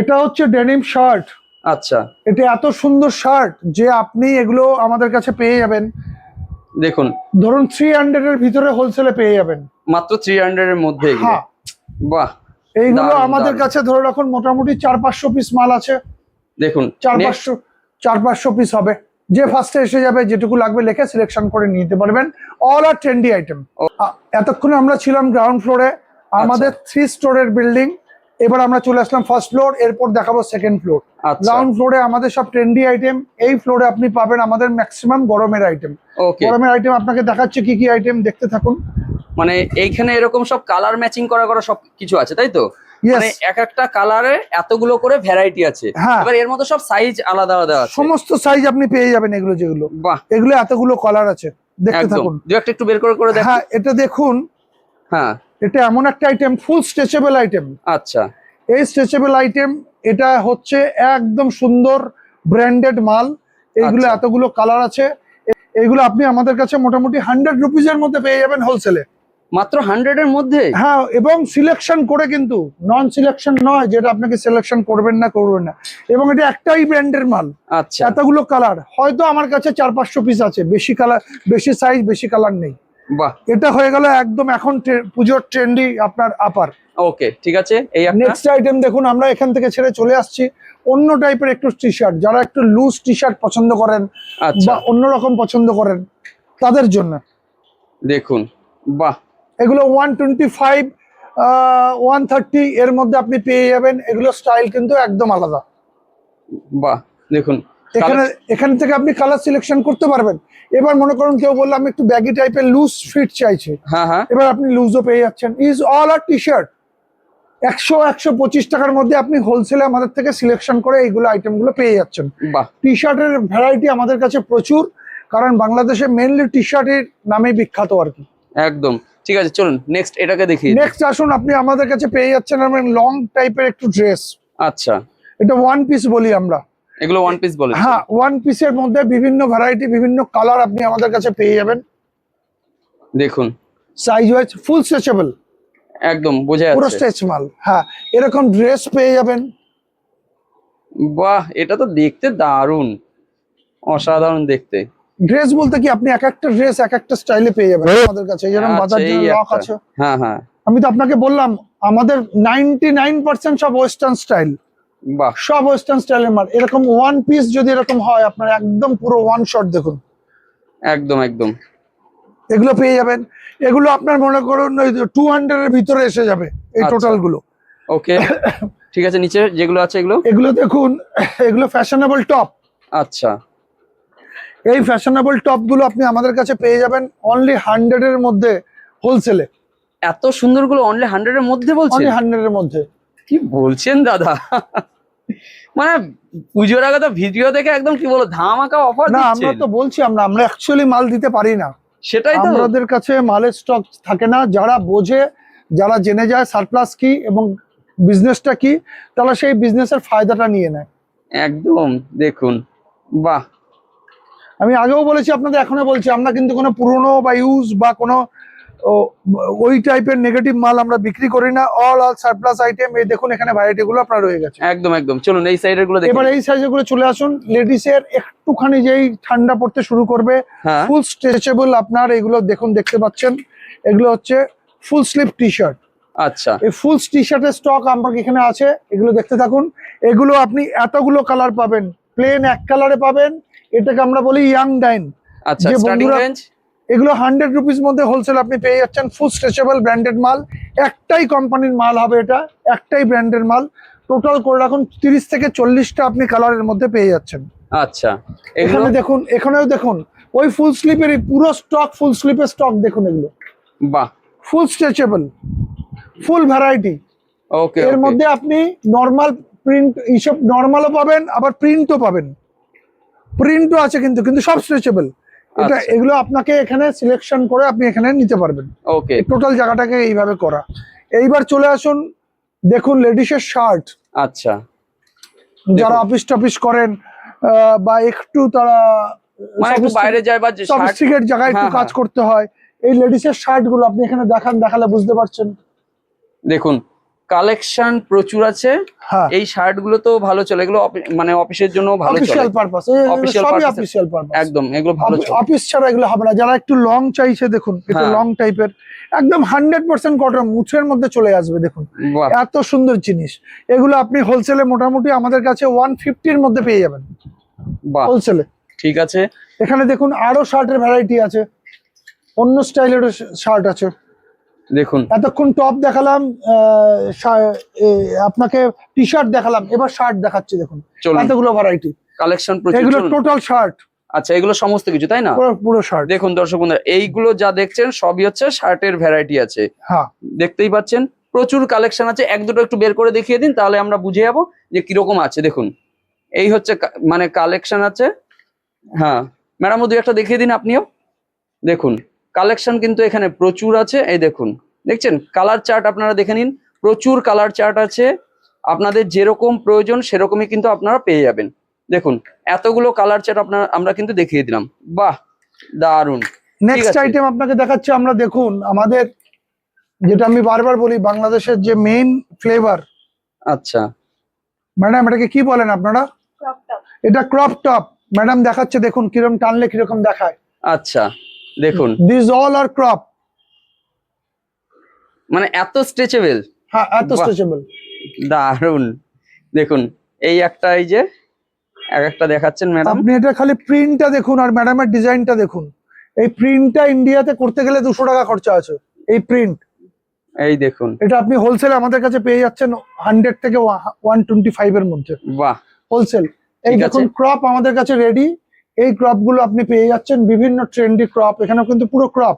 Speaker 1: এটা হচ্ছে ডেনিম শার্ট।
Speaker 2: আচ্ছা,
Speaker 1: এটা এত সুন্দর শার্ট যে আপনি এগুলো আমাদের কাছে পেয়ে যাবেন,
Speaker 2: দেখুন
Speaker 1: ধরুন 300 এর ভিতরে হোলসেলে পেয়ে যাবেন,
Speaker 2: মাত্র 300 এর মধ্যে এগুলো।
Speaker 1: হ্যাঁ
Speaker 2: বাহ,
Speaker 1: এইগুলো
Speaker 2: দারুণ,
Speaker 1: আমাদের
Speaker 2: দারুণ।
Speaker 1: কাছে ধরে রাখুন মোটামুটি 400-500 পিস মাল আছে।
Speaker 2: দেখুন
Speaker 1: 400-500 পিস হবে। যে ফার্স্টে এসে যাবে, যেটুকু লাগবে লিখে সিলেকশন করে নিতে পারবেন। অল আর ট্রেন্ডি আইটেম। এতক্ষণে আমরা ছিলাম গ্রাউন্ড ফ্লোরে, আমাদের 3 স্টোরের বিল্ডিং। এবার আমরা চলে আসলাম ফার্স্ট ফ্লোর, এরপর দেখাবো সেকেন্ড ফ্লোর। গ্রাউন্ড ফ্লোরে আমাদের সব ট্রেন্ডি আইটেম, এই ফ্লোরে আপনি পাবেন আমাদের ম্যাক্সিমাম গরমের আইটেম। গরমের আইটেম আপনাকে দেখাচ্ছি কি কি আইটেম, দেখতে থাকুন।
Speaker 2: মানে এইখানে এরকম সব কালার ম্যাচিং করা সব কিছু আছে, তাই তো? মানে এক একটা কালারে এতগুলো করে ভ্যারাইটি আছে। এবার এর মধ্যে সব সাইজ আলাদা আলাদা আছে,
Speaker 1: সমস্ত সাইজ আপনি পেয়ে যাবেন। এগুলো যেগুলো,
Speaker 2: বাহ,
Speaker 1: এগুলো এতগুলো কালার আছে, দেখতে থাকুন।
Speaker 2: দু একটা একটু বের করে দেখুন।
Speaker 1: হ্যাঁ এটা দেখুন,
Speaker 2: হ্যাঁ
Speaker 1: এটা এমন একটা আইটেম, ফুল স্ট্রেচেবল আইটেম।
Speaker 2: আচ্ছা,
Speaker 1: এই স্ট্রেচেবল আইটেম, এটা হচ্ছে একদম সুন্দর ব্র্যান্ডেড মাল। এইগুলো এতগুলো কালার আছে, এইগুলো আপনি আমাদের কাছে মোটামুটি 100 রুপিজের মধ্যে পেয়ে যাবেন হোলসেলে।
Speaker 2: মাত্র 100 এর মধ্যে?
Speaker 1: হ্যাঁ, এবং সিলেকশন করে, কিন্তু নন সিলেকশন নয় যেটা আপনাকে সিলেকশন করবেন না। এবং এটা একটাই ব্র্যান্ডের মাল,
Speaker 2: আচ্ছা
Speaker 1: এতগুলো কালার, হয়তো আমার কাছে 400-500 পিস আছে, বেশি কালার, বেশি সাইজ, বেশি কালার নেই।
Speaker 2: বাহ,
Speaker 1: এটা হয়ে গেল একদম এখন পুজোর ট্রেন্ডি আপনার আপার।
Speaker 2: ওকে ঠিক আছে। এই একটা
Speaker 1: নেক্সট আইটেম দেখুন, আমরা এখান থেকে ছেড়ে চলে আসছি অন্য টাইপের একটু টি শার্ট, যারা একটু লুজ টি শার্ট পছন্দ করেন
Speaker 2: আচ্ছা
Speaker 1: বা অন্যরকম পছন্দ করেন তাদের জন্য।
Speaker 2: দেখুন, বাহ
Speaker 1: এগুলো 125 130 এর মধ্যে আপনি পেয়ে যাবেন। এগুলো স্টাইল কিন্তু একদম আলাদা।
Speaker 2: বাহ, দেখুন
Speaker 1: এখানে এখান থেকে আপনি কালার সিলেকশন করতে পারবেন। এবার মনে করুন কেউ বললো আমি একটু ব্যাগি টাইপের লুজ ফিট চাইছে,
Speaker 2: হ্যাঁ হ্যাঁ
Speaker 1: এবার আপনি লুজও পেয়ে যাচ্ছেন। Is all are T shirt 100-125 টাকার মধ্যে আপনি হোলসেলে আমাদের থেকে সিলেকশন করে এইগুলো আইটেমগুলো পেয়ে যাচ্ছেন।
Speaker 2: বাহ,
Speaker 1: টি শার্টের ভ্যারাইটি আমাদের কাছে প্রচুর, কারণ বাংলাদেশে মেনলি টি শার্টের নামে বিখ্যাত আর কি।
Speaker 2: একদম ঠিক আছে, চলুন নেক্সট এটাকে দেখি।
Speaker 1: নেক্সট আসুন, আপনি আমাদের কাছে পেয়ে যাচ্ছেন লং টাইপের একটু ড্রেস।
Speaker 2: আচ্ছা,
Speaker 1: এটা ওয়ান পিস বলি আমরা।
Speaker 2: এগুলো ওয়ান পিস বলে?
Speaker 1: হ্যাঁ, ওয়ান পিসের মধ্যে বিভিন্ন ভ্যারাইটি, বিভিন্ন কালার আপনি আমাদের কাছে পেয়ে যাবেন।
Speaker 2: দেখুন
Speaker 1: সাইজ ওয়াইজ ফুল স্ট্রেচেবল,
Speaker 2: একদম বোঝা
Speaker 1: পুরো
Speaker 2: যাচ্ছে।
Speaker 1: স্ট্রেচ মাল। হ্যাঁ, এরকম ড্রেস পেয়ে যাবেন।
Speaker 2: বাহ, এটা তো দেখতে দারুণ, অসাধারণ দেখতে।
Speaker 1: ড্রেস বলতে কি, আপনি এক একটা ড্রেস এক একটা স্টাইলে পেয়ে যাবেন আমাদের কাছে। যেরকম
Speaker 2: আচ্ছা,
Speaker 1: বাজার
Speaker 2: এই
Speaker 1: জন্য লক
Speaker 2: একটা।
Speaker 1: আছে।
Speaker 2: হ্যাঁ হ্যাঁ,
Speaker 1: আমি তো আপনাকে বললাম আমাদের 99% সব ওয়েস্টার্ন স্টাইল,
Speaker 2: বাহ
Speaker 1: সব ওয়েস্টার্ন স্টাইলের মাল। এরকম ওয়ান পিস যদি এরকম হয় আপনার একদম পুরো ওয়ান শট, দেখুন
Speaker 2: একদম একদম।
Speaker 1: এগুলো পেয়ে যাবেন। এগুলো আপনার মনে করুন 200 এর ভিতরে এসে যাবে এই
Speaker 2: আচ্ছা।
Speaker 1: টোটাল গুলো।
Speaker 2: ওকে ঠিক আছে, নিচে যেগুলো আছে এগুলো?
Speaker 1: এগুলো দেখুন, এগুলো ফ্যাশনেবল টপ।
Speaker 2: আচ্ছা,
Speaker 1: এই ফ্যাশনেবল টপ গুলো আপনি আমাদের কাছে পেয়ে যাবেন অনলি 100 এর মধ্যে হোলসেলে।
Speaker 2: এত সুন্দর গুলো অনলি 100 এর মধ্যে বলছেন?
Speaker 1: অনলি 100 এর মধ্যে।
Speaker 2: কি বলছেন দাদা? মানে পুজোর আগে তো ভিডিও দেখে একদম কি বলো ধামাকা অফার
Speaker 1: না,
Speaker 2: দিচ্ছেন।
Speaker 1: আমরা তো বলছি আমরা অ্যাকচুয়ালি মাল দিতে পারি না,
Speaker 2: সেটাই তো।
Speaker 1: আমাদের কাছে মালের স্টক থাকে না। যারা বোঝে, যারা জেনে যায় সারপ্লাস কি এবং বিজনেসটা কি, তারা সেই বিজনেসের ফায়দাটা নিয়ে নেয়।
Speaker 2: একদম দেখুন, বাহ
Speaker 1: আমি আগেও বলেছি আপনাদের, এখনো বলছি, আমরা কিন্তু কোনো পুরনো বা ইউজ বা কোনো ওই টাইপের নেগেটিভ মাল আমরা বিক্রি করি না। All surplus item. এই দেখুন এখানে ভ্যারাইটি গুলো আপনার রয়ে গেছে।
Speaker 2: একদম একদম, চলুন এই সাইডের গুলো দেখি।
Speaker 1: এবার এই সাইজের গুলো চলে আসুন। লেডিস এর একটুখানি যেই ঠান্ডা পড়তে শুরু করবে,
Speaker 2: হ্যাঁ
Speaker 1: ফুল স্ট্রেচেবল আপনার এগুলো দেখুন, দেখতে পাচ্ছেন এগুলো হচ্ছে ফুল স্লিভ টি শার্ট।
Speaker 2: আচ্ছা,
Speaker 1: এই ফুল টি শার্টের স্টক আমার এখানে আছে, এগুলো দেখতে থাকুন। এগুলো আপনি এতগুলো কালার পাবেন, প্লেন এক কালারে পাবেন। এটাকে আমরা বলি ইয়াং ডাইন।
Speaker 2: আচ্ছা
Speaker 1: যে
Speaker 2: স্টার্টিং
Speaker 1: বন্ধুরা,
Speaker 2: রেঞ্জ
Speaker 1: এগুলো 100 রুপিস মধ্যে হোলসেল আপনি পেয়ে যাচ্ছেন। ফুল স্ট্রেচেবল ব্র্যান্ডেড মাল, একটাই কোম্পানির মাল হবে, এটা একটাই ব্র্যান্ডের মাল। টোটাল করে রাখুন 30 থেকে 40টা আপনি কালারের মধ্যে পেয়ে যাচ্ছেন।
Speaker 2: আচ্ছা, এগুলো
Speaker 1: এখানে দেখুন, এখানেও দেখুন ওই ফুল স্লিপেরই পুরো স্টক, ফুল স্লিপের স্টক দেখুন। এগুলো
Speaker 2: বাহ,
Speaker 1: ফুল স্ট্রেচেবল, ফুল ভ্যারাইটি।
Speaker 2: ওকে
Speaker 1: এর মধ্যে আপনি নর্মাল প্রিন্ট, এইসব নর্মালও পাবেন, আবার প্রিন্টও পাবেন। প্রিন্টও আছে কিন্তু কিন্তু সব স্ট্রেচেবল। এটা
Speaker 2: আচ্ছা।
Speaker 1: এগুলো আপনাকে এখানে সিলেকশন করে আপনি এখানে নিতে পারবেন।
Speaker 2: ওকে
Speaker 1: টোটাল জায়গাটাকে এইভাবে করা। এইবার চলে আসুন, দেখুন লেডিসের শার্ট।
Speaker 2: আচ্ছা,
Speaker 1: যারা
Speaker 2: দেখুন।
Speaker 1: অফিস টফিস করেন বা একটু তারা
Speaker 2: মানে একটু বাইরে যায় বা যে শার্ট,
Speaker 1: সফিস্টিকেট জায়গায় একটু
Speaker 2: হ্যাঁ,
Speaker 1: কাজ
Speaker 2: হ্যাঁ।
Speaker 1: করতে হয়, এই লেডিসের শার্ট গুলো আপনি এখানে দেখালে বুঝতে পারছেন।
Speaker 2: দেখুন কালেকশন প্রচুর আছে।
Speaker 1: হ্যাঁ,
Speaker 2: এই শার্ট গুলো তো ভালো চলে, এগুলো মানে অফিসের জন্য ভালো চলে।
Speaker 1: অফিসিয়াল পারপাস,
Speaker 2: Official
Speaker 1: সবই
Speaker 2: purpose এ-
Speaker 1: অফিসিয়াল পারপাস।
Speaker 2: একদম এগুলো ভালো চলে।
Speaker 1: অফিস ছাড়া এগুলো হবে না। যারা একটু লং চাইছে, দেখুন এটা
Speaker 2: হ্যাঁ।
Speaker 1: লং টাইপের, একদম 100% কটন, মুছের মধ্যে চলে আসবে। দেখুন
Speaker 2: বাহ,
Speaker 1: এত সুন্দর জিনিস। এগুলো আপনি হোলসেলে মোটামুটি আমাদের কাছে 150 এর মধ্যে পেয়ে যাবেন
Speaker 2: বাহ
Speaker 1: হোলসেলে।
Speaker 2: ঠিক আছে,
Speaker 1: এখানে দেখুন আরো শার্টের ভ্যারাইটি আছে, অন্য স্টাইলের শার্ট আছে।
Speaker 2: দেখুন
Speaker 1: এতক্ষণ টপ দেখালাম, আপনাকে টি শার্ট দেখালাম, এবার শার্ট দেখাচ্ছি। দেখুন
Speaker 2: চলুন,
Speaker 1: এতগুলো ভ্যারাইটি,
Speaker 2: কালেকশন প্রচুর।
Speaker 1: এগুলো
Speaker 2: চলুন।
Speaker 1: টোটাল শার্ট,
Speaker 2: আচ্ছা, এগুলো সমস্ত কিছু তাই না?
Speaker 1: পুরো শার্ট।
Speaker 2: দেখুন দর্শক বন্ধুরা, এইগুলো যা দেখছেন সবই হচ্ছে শার্টের ভ্যারাইটি আছে।
Speaker 1: হ্যাঁ,
Speaker 2: দেখতেই পাচ্ছেন প্রচুর কালেকশন আছে। এক দুটো একটু বের করে দেখিয়ে দিন, তাহলে আমরা বুঝে যাবো যে কিরকম আছে। দেখুন এই হচ্ছে মানে কালেকশন আছে। হ্যাঁ ম্যাডাম, দুই একটা দেখিয়ে দিন আপনিও। দেখুন কালেকশন কিন্তু এখানে প্রচুর আছে। এই দেখুন, দেখছেন কালার চার্ট, আপনারা দেখে নিন, প্রচুর কালার চার্ট আছে। আপনাদের যেরকম প্রয়োজন সেরকমই কিন্তু আপনারা পেয়ে যাবেন। দেখুন এতগুলো কালার চার্ট আমরা কিন্তু দেখিয়ে দিলাম। বাহ, দারুন।
Speaker 1: নেক্সট আইটেম আপনাকে দেখাচ্ছি আমরা। দেখুন আমাদের যেটা আমি বারবার বলি, বাংলাদেশের যে মেইন ফ্লেভার।
Speaker 2: আচ্ছা,
Speaker 1: ম্যাডাম এটাকে কি বলেন আপনারা? এটা ক্রপ টপ। ম্যাডাম দেখাচ্ছে, দেখুন কিরকম টানলে কিরকম দেখায়।
Speaker 2: আচ্ছা দেখুন,
Speaker 1: দিস অল আর ক্রপ।
Speaker 2: মানে এত স্ট্রেচেবল।
Speaker 1: হ্যাঁ, এত
Speaker 2: বাহ।
Speaker 1: স্ট্রেচেবল।
Speaker 2: দারুন, দেখুন এই একটা, এই যে এক একটা দেখাচ্ছেন ম্যাডাম।
Speaker 1: আপনি এটা খালি প্রিন্টটা দেখুন আর ম্যাডামের ডিজাইনটা দেখুন। এই প্রিন্টটা ইন্ডিয়াতে করতে গেলে 200 টাকা খরচা আছে। এই প্রিন্ট,
Speaker 2: এই দেখুন,
Speaker 1: এটা আপনি হোলসেল আমাদের কাছে পেয়ে যাচ্ছেন 100 থেকে 125 এর মধ্যে
Speaker 2: বাহ।
Speaker 1: হোলসেল। এই
Speaker 2: ঠিক
Speaker 1: দেখুন
Speaker 2: আছে।
Speaker 1: ক্রপ আমাদের কাছে রেডি। এই ক্রপ গুলো আপনি পেয়ে যাচ্ছেন, বিভিন্ন ট্রেন্ডি ক্রপ, এখানেও কিন্তু পুরো ক্রপ।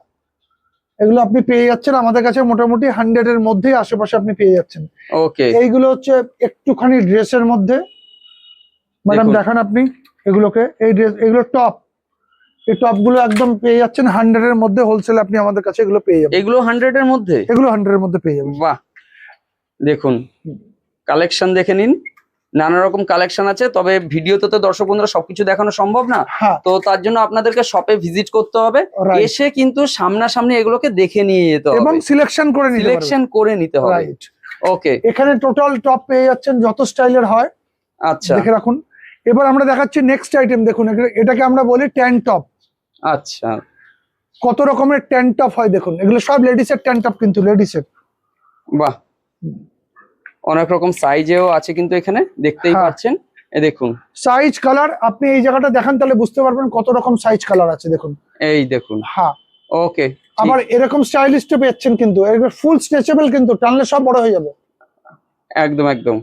Speaker 1: এগুলো আপনি পেয়ে যাচ্ছেন আমাদের কাছে মোটামুটি 100 এর মধ্যেই আশেপাশে আপনি পেয়ে যাচ্ছেন।
Speaker 2: ওকে,
Speaker 1: এইগুলো হচ্ছে একটুখানি ড্রেসের মধ্যে। ম্যাডাম
Speaker 2: দেখুন।
Speaker 1: দেখান আপনি এগুলোকে, এই ড্রেস, এগুলো টপ। এই টপ গুলো একদম পেয়ে যাচ্ছেন 100 এর মধ্যে হোলসেল। আপনি আমাদের কাছে এগুলো পেয়ে যাবেন,
Speaker 2: এগুলো 100 এর মধ্যে।
Speaker 1: এগুলো 100 এর মধ্যে পেয়ে যাবেন।
Speaker 2: বাহ, দেখুন কালেকশন দেখে নিন, নানা রকম কালেকশন আছে। তবে ভিডিওতে তো দর্শক বন্ধুরা সবকিছু দেখানো সম্ভব না,
Speaker 1: হ্যাঁ,
Speaker 2: তো তার জন্য আপনাদেরকে শপে ভিজিট করতে হবে,
Speaker 1: Right.
Speaker 2: এসে কিন্তু সামনাসামনি এগুলোকে দেখে নিয়ে যেতে হবে
Speaker 1: এবং সিলেকশন করে নিতে পারবেন।
Speaker 2: সিলেকশন করে নিতে হবে।
Speaker 1: রাইট।
Speaker 2: ওকে,
Speaker 1: এখানে টোটাল টপ পেয়ে যাচ্ছেন যত স্টাইলের হয়।
Speaker 2: আচ্ছা
Speaker 1: দেখে রাখুন। এবার আমরা দেখাচ্ছি নেক্সট আইটেম। দেখুন এটাকে আমরা বলি ট্যান টপ।
Speaker 2: আচ্ছা,
Speaker 1: কত রকমের ট্যান টপ হয় দেখুন। এগুলো সব লেডিসের ট্যান টপ, কিন্তু লেডিসের।
Speaker 2: বাহ, অনেক রকম সাইজেও আছে কিন্তু এখানে দেখতেই
Speaker 1: হ্যাঁ।
Speaker 2: পাচ্ছেন। এ দেখুন,
Speaker 1: সাইজ কালার আপনি এই জায়গাটা দেখান, তাহলে বুঝতে পারবেন কত রকম সাইজ কালার আছে। দেখুন,
Speaker 2: এই দেখুন।
Speaker 1: হ্যাঁ।
Speaker 2: ওকে,
Speaker 1: আবার এরকম স্টাইলিস্টও পেয়েছেন, কিন্তু ফুল স্ট্রেচেবল, কিন্তু টানলে সব বড় হয়ে যাবে।
Speaker 2: একদম একদম।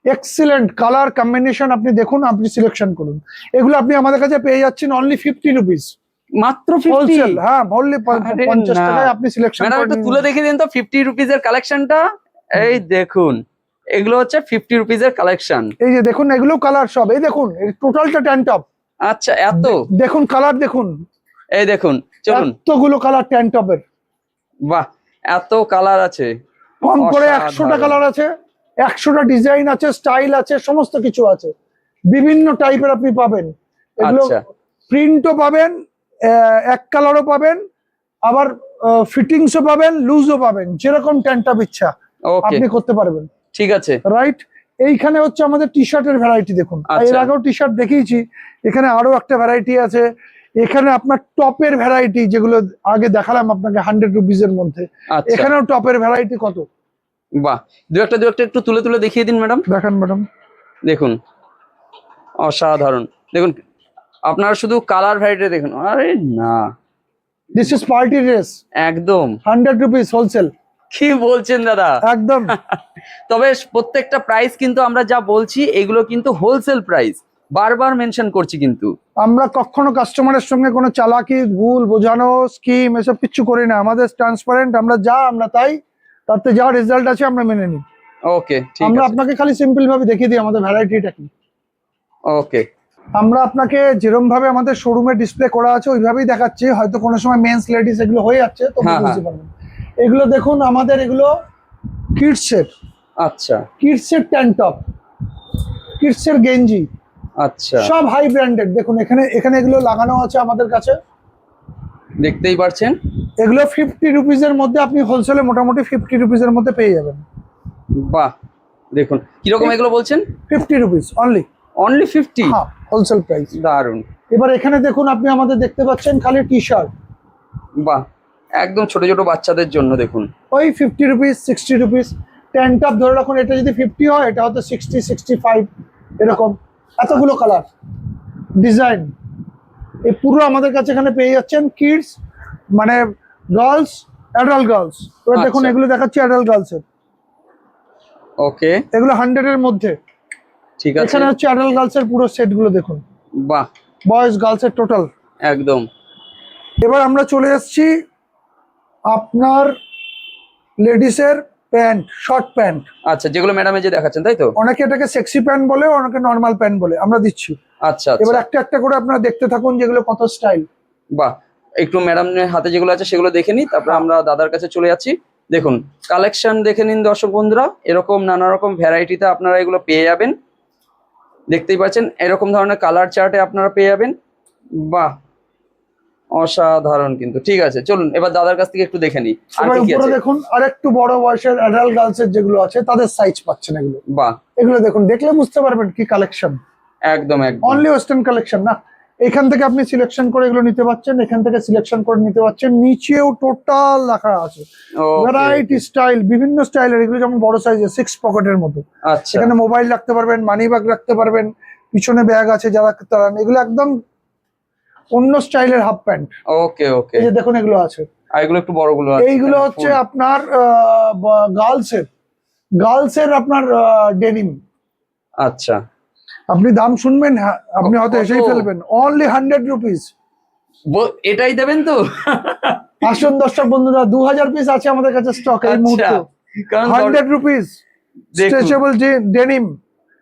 Speaker 1: Excellent colour combination. আপনি দেখুন, আপনি সিলেকশন করুন। এগুলো আপনি আমাদের কাছে পেয়ে যাচ্ছেন অনলি 50 রুপিস
Speaker 2: মাত্র 50?
Speaker 1: হোলসেল। হ্যাঁ, অনলি
Speaker 2: আরে
Speaker 1: 50
Speaker 2: না।
Speaker 1: টাকায় আপনি সিলেকশন
Speaker 2: ম্যাডাম
Speaker 1: করে
Speaker 2: একটু
Speaker 1: নিন।
Speaker 2: তুলে দেখিয়ে দিন তো 50 রুপিজের কালেকশনটা। এই দেখুন, এগুলো হচ্ছে 50 রুপিজের কালেকশন।
Speaker 1: এই যে দেখুন, এগুলো কালার সব। এই দেখুন, টোটালটা ট্যান টপ।
Speaker 2: আচ্ছা, এত?
Speaker 1: দেখুন কালার দেখুন,
Speaker 2: এই দেখুন, চলুন।
Speaker 1: এতগুলো কালার ট্যান টপের।
Speaker 2: বাহ, এত কালার আছে,
Speaker 1: কম করে
Speaker 2: অসাধারণ।
Speaker 1: 100টা কালার আছে, 100টা ডিজাইন আছে, স্টাইল আছে, সমস্ত কিছু আছে। বিভিন্ন টাইপের আপনি পাবেন এগুলো।
Speaker 2: আচ্ছা,
Speaker 1: প্রিন্টও পাবেন, এক কালারও পাবেন, আবার ফিটিংসও পাবেন, লুজও পাবেন। যেরকম ট্যান টপ ইচ্ছা
Speaker 2: ওকে,
Speaker 1: আপনি করতে পারবেন।
Speaker 2: ঠিক আছে।
Speaker 1: রাইট। এইখানে হচ্ছে আমাদের টি শার্টের ভ্যারাইটি দেখুন।
Speaker 2: আচ্ছা।
Speaker 1: এর আগেও টি শার্ট দেখিয়েছি, এখানে আরো একটা ভ্যারাইটি আছে। এখানে আপনার টপের ভ্যারাইটি, যেগুলো আগে দেখালাম আপনাকে 100 রুপিজের মধ্যে,
Speaker 2: আচ্ছা,
Speaker 1: এখানেও টপের ভ্যারাইটি কত।
Speaker 2: বাহ, দু একটা একটু তুলে তুলে দেখিয়ে দিন ম্যাডাম।
Speaker 1: দেখান ম্যাডাম,
Speaker 2: দেখুন, অসাধারণ। দেখুন, আপনারা শুধু কালার ভ্যারাইটি দেখুন। আরে না,
Speaker 1: দিস ইজ পার্টি ড্রেস,
Speaker 2: একদম।
Speaker 1: 100 রুপিস হোলসেল।
Speaker 2: কি বলছেন দাদা?
Speaker 1: একদম।
Speaker 2: তবে প্রত্যেকটা প্রাইস কিন্তু আমরা যা বলছি এগুলো কিন্তু হোলসেল প্রাইস, বারবার মেনশন করছি কিন্তু।
Speaker 1: আমরা কখনো কাস্টমারের সঙ্গে কোনো চালাকি, ভুল বোঝানো, স্কিম এসব কিছু করি না। আমাদের ট্রান্সপারেন্ট, আমরা আমরা তাই, তাতে যা রেজাল্ট আছে আমরা মেনে নিই।
Speaker 2: ওকে, ঠিক
Speaker 1: আমরা
Speaker 2: আছে।
Speaker 1: আপনাকে খালি সিম্পল ভাবে দেখিয়ে দিই আমাদের ভ্যারাইটিটা কি।
Speaker 2: ওকে,
Speaker 1: আমরা আপনাকে যেরকম ভাবে আমাদের শোরুমে ডিসপ্লে করা আছে ওইভাবেই দেখাচ্ছি। হয়তো কোনো সময় মেন্স লেডিস এগুলো হয়ে যাচ্ছে, তো
Speaker 2: হ্যাঁ,
Speaker 1: বুঝতে পারবেন। এগুলো দেখুন, আমাদের এগুলো কিডসের,
Speaker 2: আচ্ছা
Speaker 1: কিডসের ট্যান টপ, কিডসের গেঞ্জি,
Speaker 2: আচ্ছা,
Speaker 1: সব হাই ব্র্যান্ডেড। দেখুন এখানে এখানে এগুলো লাগানো আছে আমাদের কাছে।
Speaker 2: দেখতেই পারছেন।
Speaker 1: এগুলো 50 রুপিসের মধ্যে আপনি হোলসেলে মোটামুটি 50 রুপিসের মধ্যে পেয়ে যাবেন।
Speaker 2: বাহ, দেখুন কিরকম এগুলো বলছেন।
Speaker 1: 50 রুপিস অনলি।
Speaker 2: অনলি 50?
Speaker 1: হ্যাঁ, হোলসেল প্রাইস।
Speaker 2: দারুন।
Speaker 1: এবার এখানে দেখুন, আপনি আমাদের দেখতে পাচ্ছেন খালি টি শার্ট।
Speaker 2: বাহ, একদম ছোট ছোট বাচ্চাদের জন্য দেখুন।
Speaker 1: ওই 50 রুপিস, 60 রুপিস। ট্যান টপ ধরে রাখুন, এটা যদি 50 হয়, এটা হয়তো 60, 65 এরকম। এতগুলো কালার, ডিজাইন, এই পুরো আমাদের কাছে এখানে পেয়ে যাচ্ছেন। কিডস মানে গার্লস, অ্যাডাল্ট গার্লস। এবার দেখুন,
Speaker 2: আচ্ছা।
Speaker 1: এগুলো দেখাচ্ছি অ্যাডাল্ট গার্লসের।
Speaker 2: ওকে,
Speaker 1: এগুলো 100 এর মধ্যে।
Speaker 2: ঠিক আছে।
Speaker 1: এখানে হচ্ছে অ্যাডাল্ট গার্লসের পুরো সেট গুলো দেখুন,
Speaker 2: বাহ,
Speaker 1: বয়েজ গার্লসের টোটাল।
Speaker 2: একদম।
Speaker 1: এবার আমরা চলে এসেছি আপনার লেডিসের প্যান্ট, শর্ট প্যান্ট।
Speaker 2: আচ্ছা, যেগুলো ম্যাডামে যে দেখাচ্ছেন তাই তো?
Speaker 1: অনেকে এটাকে সেক্সি প্যান্ট বলে, অনেকে নর্মাল প্যান্ট বলে, আমরা দিচ্ছি।
Speaker 2: আচ্ছা
Speaker 1: এবার
Speaker 2: আচ্ছা,
Speaker 1: একটা একটা করে আপনারা দেখতে থাকুন যেগুলো কত স্টাইল।
Speaker 2: বাহ, একটু ম্যাডামের হাতে যেগুলো আছে সেগুলো দেখে নিই, তারপর আমরা দাদার কাছে চলে যাচ্ছি। দেখুন কালেকশন দেখে নিন দর্শক বন্ধুরা, এরকম নানা রকম ভ্যারাইটিতে আপনারা এগুলো পেয়ে যাবেন। দেখতেই পাচ্ছেন এরকম ধরনের কালার চার্টে আপনারা পেয়ে যাবেন। বাহ, অসাধারণ কিন্তু। ঠিক আছে, চলুন এবার দাদার কাছ থেকে একটু দেখে নিই আর
Speaker 1: এবার
Speaker 2: কি কি
Speaker 1: উপরে
Speaker 2: আছে।
Speaker 1: দেখুন আর একটু বড় বয়সের অ্যাডাল্ট গার্লস এর যেগুলো আছে তাদের সাইজ পাচ্ছেন এগুলো।
Speaker 2: বাহ,
Speaker 1: এগুলো দেখুন, দেখলে বুঝতে পারবেন কি কালেকশন।
Speaker 2: একদম একদম।
Speaker 1: অনলি ওয়েস্টার্ন কালেকশন না, এখান থেকে আপনি সিলেকশন করে এগুলো নিতে পারছেন, এখান থেকে সিলেকশন করে নিতে পারছেন। নিচেও টোটাল লেখা আছে ভ্যারাইটি স্টাইল, বিভিন্ন স্টাইলের এগুলো, যেমন বড় সাইজের 6 পকেটের মতো।
Speaker 2: আচ্ছা
Speaker 1: এখানে মোবাইল রাখতে পারবেন, মানি ব্যাগ রাখতে পারবেন, পিছনে ব্যাগ আছে যারা তারা, এগুলো একদম অন্য স্টাইলের হাফ প্যান্ট।
Speaker 2: ওকে ওকে।
Speaker 1: এই যে দেখুন এগুলো আছে,
Speaker 2: আর এগুলো একটু বড়গুলো আছে,
Speaker 1: এইগুলো হচ্ছে আপনার গার্লস এর আপনার ডেনিম।
Speaker 2: আচ্ছা
Speaker 1: আপনি দাম শুনবেন, আপনি হয়তো
Speaker 2: কত?
Speaker 1: এসেই ফেলবেন। Only 100 rupees.
Speaker 2: এটাই দেবেন তো?
Speaker 1: আসুন দর্শক বন্ধুরা, 2000 পিস আছে আমাদের কাছে স্টক এই
Speaker 2: আচ্ছা,
Speaker 1: মুহূর্তে।
Speaker 2: কারণ
Speaker 1: 100 রুপিস
Speaker 2: দেখুন।
Speaker 1: স্ট্রেচেবল ডেনিম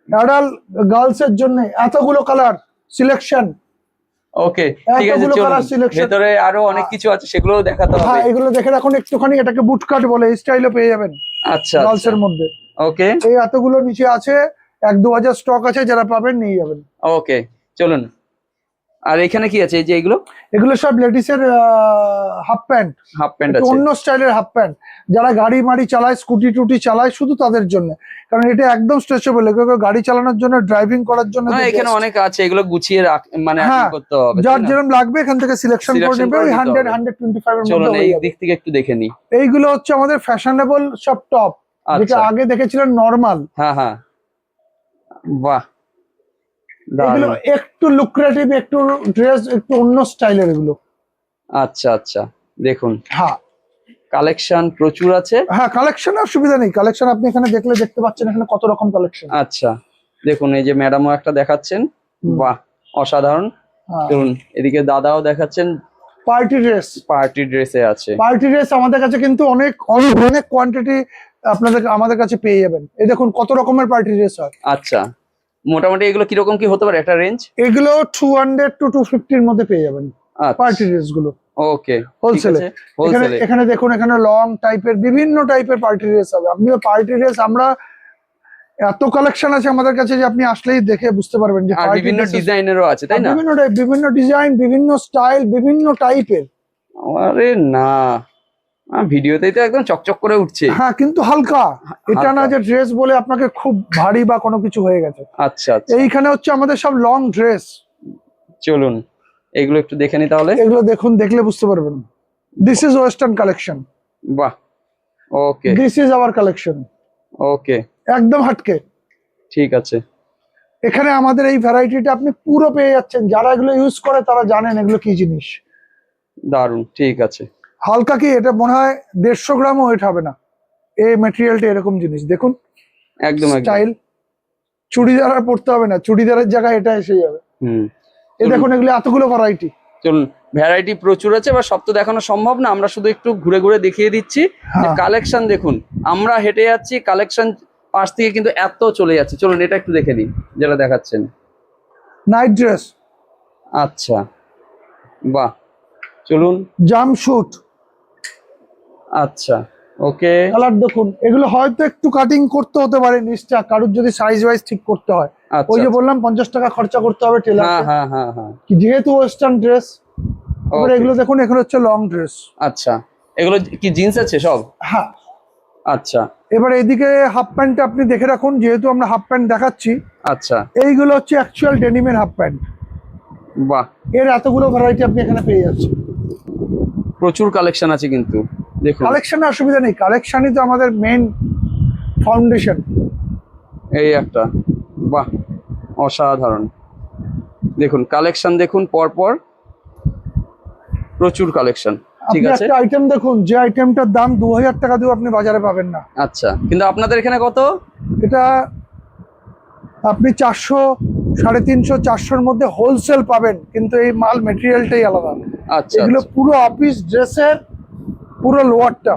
Speaker 1: অ্যাডাল্ট গার্লস এর জন্য, এতগুলো কালার সিলেকশন।
Speaker 2: ওকে ঠিক আছে,
Speaker 1: এতগুলো কালার
Speaker 2: চলুন
Speaker 1: সিলেকশন।
Speaker 2: ভেতরে আরো অনেক কিছু আছে, সেগুলোও দেখাতে হবে।
Speaker 1: হ্যাঁ, এগুলো দেখে রাখুন একটুখানি, এটাকে বুট কাট বলে, এই স্টাইলও পেয়ে যাবেন
Speaker 2: আচ্ছা
Speaker 1: গার্লস এর মধ্যে।
Speaker 2: ওকে
Speaker 1: এই এতগুলো নিচে আছে, 1-2000 স্টক আছে, যারা পাবেন নিয়ে যাবেন।
Speaker 2: ওকে চলুন। আর এখানে কি আছে? এই যে এগুলো
Speaker 1: এগুলো সব লেডিস এর হাফ প্যান্ট,
Speaker 2: হাফ প্যান্ট
Speaker 1: একটু
Speaker 2: আছে।
Speaker 1: অন্য স্টাইলের হাফ প্যান্ট, যারা গাড়ি মাড়ি চালায়, স্কুটি টুটি চালায়, শুধু তাদের জন্য। কারণ এটা একদম স্ট্রেচেবল, এগুলো গাড়ি চালানোর জন্য, ড্রাইভিং করার জন্য।
Speaker 2: হ্যাঁ, এখানে অনেক আছে, এগুলো গুছিয়ে মানে
Speaker 1: হ্যাঁ,
Speaker 2: করতে হবে,
Speaker 1: যার
Speaker 2: তাই না?
Speaker 1: যেরকম লাগবে এখান থেকে সিলেকশন করে
Speaker 2: Selection
Speaker 1: নেবে।
Speaker 2: করে
Speaker 1: ওই
Speaker 2: নিতে
Speaker 1: 100
Speaker 2: হবে।
Speaker 1: 125 এর
Speaker 2: চলুন
Speaker 1: মধ্যে
Speaker 2: এই
Speaker 1: হয়ে যাবে।
Speaker 2: দিক থেকে একটু দেখে নিই।
Speaker 1: এইগুলো হচ্ছে আমাদের ফ্যাশনেবল সব টপ, যেটা
Speaker 2: আচ্ছা
Speaker 1: আগে দেখেছিলেন নরমাল।
Speaker 2: হ্যাঁ হ্যাঁ, বাহ
Speaker 1: এগুলো
Speaker 2: দারুণ।
Speaker 1: একটু লুক্রেটিভ, একটু ড্রেস একটু অন্য স্টাইলের এগুলো।
Speaker 2: আচ্ছা আচ্ছা, দেখুন
Speaker 1: হ্যাঁ
Speaker 2: কালেকশন প্রচুর আছে।
Speaker 1: হ্যাঁ, কালেকশন অসুবিধা নেই, কালেকশন আপনি এখানে দেখলে দেখতে পাচ্ছেন এখানে কত রকম কালেকশন।
Speaker 2: আচ্ছা দেখুন, এই যে ম্যাডামও একটা দেখাচ্ছেন, বাহ অসাধারণ। দেখুন এদিকে দাদাও দেখাচ্ছেন,
Speaker 1: পার্টি ড্রেস।
Speaker 2: পার্টি ড্রেসে আছে।
Speaker 1: পার্টি ড্রেস আমাদের কাছে কিন্তু অনেক অনেক অনেক কোয়ান্টিটি আমাদের কাছে পেয়ে যাবেন। এই দেখুন কত রকমের পার্টি ড্রেস হয়।
Speaker 2: আচ্ছা, মোটামুটি এগুলো কিরকম কি হতে পারে একটা রেঞ্জ?
Speaker 1: এগুলো 200 to 250 এর মধ্যে পেয়ে যাবেন পার্টি ড্রেস গুলো
Speaker 2: ওকে
Speaker 1: হোলসেলে।
Speaker 2: হোলসেলে।
Speaker 1: এখানে দেখুন, এখানে লং টাইপের বিভিন্ন টাইপের পার্টি ড্রেস হবে। আপনি পার্টি ড্রেস, আমরা এত কালেকশন আছে আমাদের কাছে যে আপনি আসলেই দেখে বুঝতে পারবেন যে
Speaker 2: আর
Speaker 1: party
Speaker 2: বিভিন্ন
Speaker 1: dresses-
Speaker 2: ডিজাইনেরও আছে, তাই না?
Speaker 1: বিভিন্ন টাইপ, বিভিন্ন ডিজাইন, বিভিন্ন স্টাইল, বিভিন্ন টাইপের।
Speaker 2: আরে না, ভিডিওতেই তো একদম চকচক করে উঠছে।
Speaker 1: হ্যাঁ, কিন্তু হালকা, এটা না যে ড্রেস বলে আপনাকে খুব ভারী বা কোনো কিছু হয়ে গেছে।
Speaker 2: আচ্ছা আচ্ছা,
Speaker 1: এইখানে হচ্ছে আমাদের সব লং ড্রেস।
Speaker 2: চলুন এগুলো একটু দেখে নি তাহলে।
Speaker 1: এগুলো দেখুন, দেখলে বুঝতে পারবেন। দিস ইজ ওয়েস্টার্ন কালেকশন,
Speaker 2: বাহ okay
Speaker 1: this is our collection.
Speaker 2: Okay
Speaker 1: একদম হাটকে।
Speaker 2: ঠিক আছে।
Speaker 1: এখানে আমাদের এই ভ্যারাইটিটা আপনি পুরো পেয়ে যাচ্ছেন, যারা এগুলো ইউজ করে তারা জানেন এগুলো কি জিনিস।
Speaker 2: দারুন, ঠিক আছে।
Speaker 1: হালকা কি, এটা মনে হয় 150 গ্রামও ওয়েট হবে না। এই ম্যাটেরিয়ালটা এরকম জিনিস দেখুন,
Speaker 2: একদম একদম।
Speaker 1: স্টাইল। চুড়িদার আর পড়তে হবে না, চুড়িদারের জায়গায় এটা এসে যাবে। এই দেখুন এগুলো এতগুলো ভ্যারাইটি।
Speaker 2: চলুন, ভ্যারাইটি প্রচুর আছে, এবার সব তো দেখানো সম্ভব না, আমরা শুধু একটু ঘুরে ঘুরে দেখিয়ে দিচ্ছি।
Speaker 1: হ্যাঁ।
Speaker 2: কালেকশন দেখুন, আমরা হেঁটে যাচ্ছি, কালেকশন পাশ থেকে কিন্তু এত চলে যাচ্ছে। চলুন এটা একটু দেখে নিই, যেটা দেখাচ্ছেন।
Speaker 1: নাইট ড্রেস,
Speaker 2: আচ্ছা বাহ, চলুন।
Speaker 1: জাম্পস্যুট,
Speaker 2: আচ্ছা ওকে।
Speaker 1: কালার দেখুন, এগুলো হয়তো একটু কাটিং করতে হতে পারে নিচটা, কারোর যদি সাইজ ওয়াইজ ঠিক করতে হয়। ওই যে বললাম 50 টাকা খরচা করতে হবে টেলার।
Speaker 2: হ্যাঁ হ্যাঁ হ্যাঁ হ্যাঁ,
Speaker 1: যেহেতু ওয়েস্টার্ন ড্রেস। এবার
Speaker 2: Okay.
Speaker 1: এগুলো দেখুন, এগুলো হচ্ছে লং ড্রেস।
Speaker 2: আচ্ছা, এগুলো কি জিন্স আছে সব?
Speaker 1: হ্যাঁ।
Speaker 2: আচ্ছা
Speaker 1: এবার এদিকে হাফ প্যান্ট আপনি দেখে রাখুন, যেহেতু আমরা হাফ প্যান্ট দেখাচ্ছি।
Speaker 2: আচ্ছা,
Speaker 1: এইগুলো হচ্ছে অ্যাকচুয়াল ডেনিমের হাফ প্যান্ট।
Speaker 2: বাহ,
Speaker 1: এর এতগুলো ভ্যারাইটি আপনি এখানে পেয়ে যাচ্ছেন।
Speaker 2: প্রচুর কালেকশন আছে কিন্তু দেখুন।
Speaker 1: কালেকশনের অসুবিধা নেই, কালেকশনই তো আমাদের মেইন ফাউন্ডেশন।
Speaker 2: এই একটা, বাহ অসাধারণ। দেখুন কালেকশন দেখুন, পরপর প্রচুর কালেকশন। ঠিক
Speaker 1: আপনি
Speaker 2: আছে।
Speaker 1: একটা আইটেম দেখুন, যে আইটেমটার দাম 2000 টাকা দিয়ে আপনি বাজারে পাবেন না।
Speaker 2: আচ্ছা, কিন্তু আপনাদের এখানে কত?
Speaker 1: এটা আপনি 400, 350, 400-র মধ্যে হোলসেল পাবেন, কিন্তু এই মাল মেটেরিয়ালটাই আলাদা।
Speaker 2: আচ্ছা
Speaker 1: এগুলো পুরো অফিস ড্রেসের পুরো লোয়ারটা,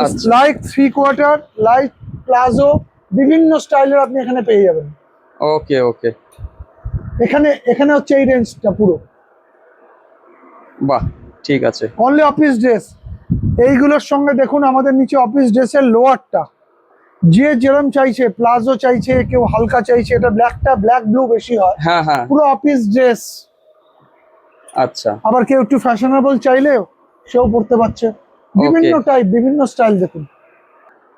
Speaker 2: আচ্ছা।
Speaker 1: লাইক 3/4, লাইক প্লাজো, বিভিন্ন স্টাইলের আপনি এখানে পেয়ে যাবেন।
Speaker 2: ওকে ওকে,
Speaker 1: এখানে হচ্ছে এই রেঞ্জটা পুরো।
Speaker 2: বাহ ঠিক আছে।
Speaker 1: Only office dress. এইগুলোর সঙ্গে দেখুন আমাদের নিচে অফিস ড্রেসের লোয়ারটা, যে যেরকম চাইছে, প্লাজো চাইছে, কেউ হালকা চাইছে, এটা ব্ল্যাক ব্লু বেশি হয়।
Speaker 2: হ্যাঁ হ্যাঁ,
Speaker 1: পুরো অফিস ড্রেস,
Speaker 2: আচ্ছা
Speaker 1: আবার কেউ একটু ফ্যাশনেবল চাইলেও সেও পড়তে পারছে। বিভিন্ন টাইপ, বিভিন্ন স্টাইল। দেখুন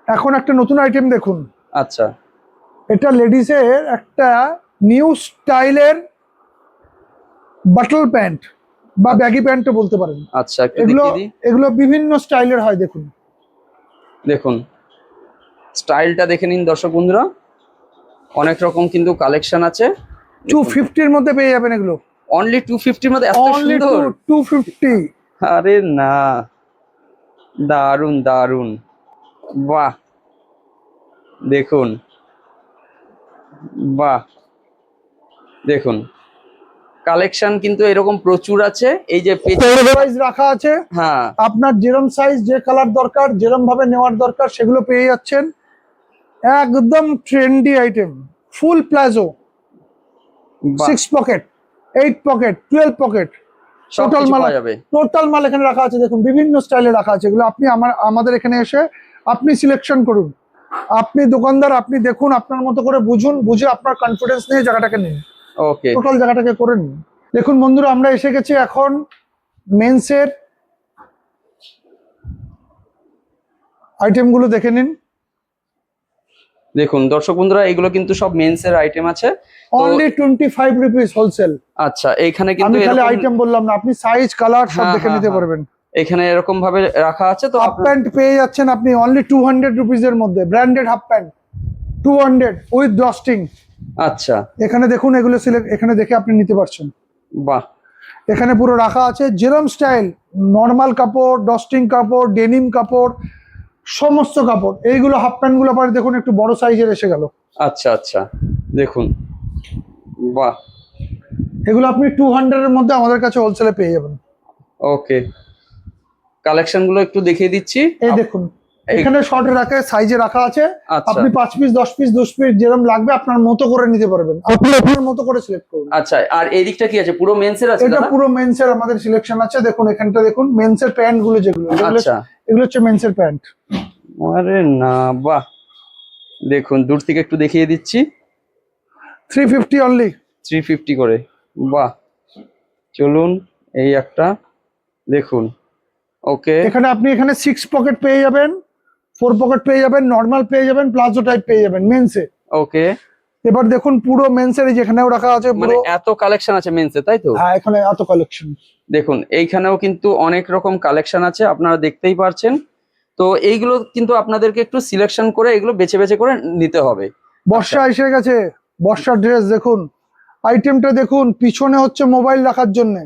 Speaker 1: এখন একটা নতুন আইটেম দেখুন,
Speaker 2: আচ্ছা
Speaker 1: এটা লেডিসের একটা নিউ স্টাইলের বাটল প্যান্ট বা ব্যাগি প্যান্টও বলতে পারেন।
Speaker 2: আচ্ছা একটু
Speaker 1: এগুলো
Speaker 2: দেখিয়ে দিই।
Speaker 1: এগুলো বিভিন্ন স্টাইলের হয়। দেখুন
Speaker 2: দেখুন স্টাইলটা দেখে নিন দর্শক বন্ধুরা, অনেক রকম কিন্তু কালেকশন আছে।
Speaker 1: 250 মধ্যে পেয়ে যাবেন এগুলো।
Speaker 2: অনলি 250 মধ্যে এত
Speaker 1: অনলি
Speaker 2: সুন্দর?
Speaker 1: 250।
Speaker 2: আরে না, দারুন দারুন, বাহ দেখুন, বাহ দেখুন কালেকশন কিন্তু এরকম প্রচুর আছে। এই যে
Speaker 1: সাইজ রাখা আছে,
Speaker 2: হ্যাঁ
Speaker 1: আপনার যেরকম সাইজ, যে কালার দরকার, যেরকম ভাবে নেওয়ার দরকার সেগুলো পেয়ে যাচ্ছেন। একদম ট্রেন্ডি আইটেম, ফুল প্লাজো, 6 পকেট, 8 পকেট, 12 পকেট,
Speaker 2: সব
Speaker 1: টোটাল
Speaker 2: কিছু
Speaker 1: মাল,
Speaker 2: পাওয়া যাবে।
Speaker 1: টোটাল মাল এখানে রাখা আছে। দেখুন বিভিন্ন স্টাইলে রাখা আছে এগুলো। আপনি আমাদের এখানে এসে আপনি সিলেকশন করুন, আপনি দোকানদার, আপনি দেখুন, আপনার মতো করে বুঝুন, বুঝে আপনার কনফিডেন্স নিয়ে জায়গাটাকে নিন,
Speaker 2: ওকে
Speaker 1: টোটাল জায়গাটাকে করে নিন। দেখুন বন্ধুরা, আমরা এসে গেছি এখন মেন্সের আইটেমগুলো দেখে নিন।
Speaker 2: দেখুন দর্শক বন্ধুরা, এগুলো কিন্তু সব মেন্সের আইটেম আছে।
Speaker 1: Only 25 rupees wholesale.
Speaker 2: আচ্ছা এইখানে কিন্তু
Speaker 1: আমি খালি
Speaker 2: এরকম
Speaker 1: আইটেম বললাম না, আপনি সাইজ কালার সব
Speaker 2: হ্যাঁ,
Speaker 1: দেখে
Speaker 2: হ্যাঁ,
Speaker 1: নিতে
Speaker 2: হ্যাঁ।
Speaker 1: পারবেন।
Speaker 2: এখানে এরকম ভাবে রাখা আছে। তো
Speaker 1: হাফ প্যান্ট পেয়ে যাচ্ছেন আপনি অনলি 200 রুপিসের মধ্যে, branded half pant 200 with dusting.
Speaker 2: আচ্ছা
Speaker 1: এখানে দেখুন, এগুলো সিলেক্ট, এখানে দেখে আপনি নিতে পারছেন।
Speaker 2: বাহ
Speaker 1: এখানে পুরো রাখা আছে যেরম স্টাইল, নর্মাল কাপড়, ডস্টিং কাপড়, ডেনিম কাপড়, সমস্ত কাপড়। এইগুলো হাফ প্যান্ট গুলো পরে দেখুন একটু বড় সাইজের এসে গেল।
Speaker 2: আচ্ছা আচ্ছা দেখুন, বাহ
Speaker 1: এগুলো আপনি 200 এর মধ্যে আমাদের কাছে হোলসেলে পেয়ে যাবেন।
Speaker 2: ওকে কালেকশন গুলো একটু দেখিয়ে দিচ্ছি।
Speaker 1: এই দেখুন এখানে শর্ট রাখা সাইজে রাখা আছে।
Speaker 2: আচ্ছা
Speaker 1: আপনি 5 পিস, 10 পিস, 20 পিস যেরকম লাগবে আপনার মতো করে নিতে পারবেন, আপনি আপনার মতো করে সিলেক্ট করুন।
Speaker 2: আচ্ছা আর এই দিকটা কি আছে? পুরো মেন্সের আছে
Speaker 1: এটা
Speaker 2: দাদা?
Speaker 1: পুরো মেন্সের আমাদের সিলেকশন আছে। দেখুন এখানটা দেখুন মেন্সের প্যান্ট গুলো, যেগুলো
Speaker 2: আচ্ছা
Speaker 1: এগুলো হচ্ছে মেন্সের প্যান্ট।
Speaker 2: আরে না, বাহ দেখুন দূর থেকে একটু দেখিয়ে দিচ্ছি।
Speaker 1: 350 অনলি,
Speaker 2: 350 করে, বাহ চলুন এই একটা দেখুন। ওকে
Speaker 1: এখানে আপনি এখানে 6 পকেট পেয়ে যাবেন, 4 পকেট পেয়ে যাবেন, নর্মাল পেয়ে যাবেন, প্লাজো টাইপ পেয়ে যাবেন মেন্সে।
Speaker 2: ওকে
Speaker 1: এবার দেখুন পুরো মেন্সের যেখানেও রাখা আছে
Speaker 2: মানে
Speaker 1: পুরো।
Speaker 2: এত কালেকশন আছে মেন্সে, তাই তো?
Speaker 1: হ্যাঁ এখানে এত কালেকশন।
Speaker 2: দেখুন এইখানেও কিন্তু অনেক রকম কালেকশন আছে, আপনারা দেখতেই পারছেন। তো এইগুলো কিন্তু আপনাদেরকে একটু সিলেকশন করে এগুলো বেছে বেছে করে নিতে হবে।
Speaker 1: বর্ষা এসে গেছে, বর্ষার ড্রেস দেখুন, আইটেমটা দেখুন, পিছনে হচ্ছে মোবাইল রাখার জন্য,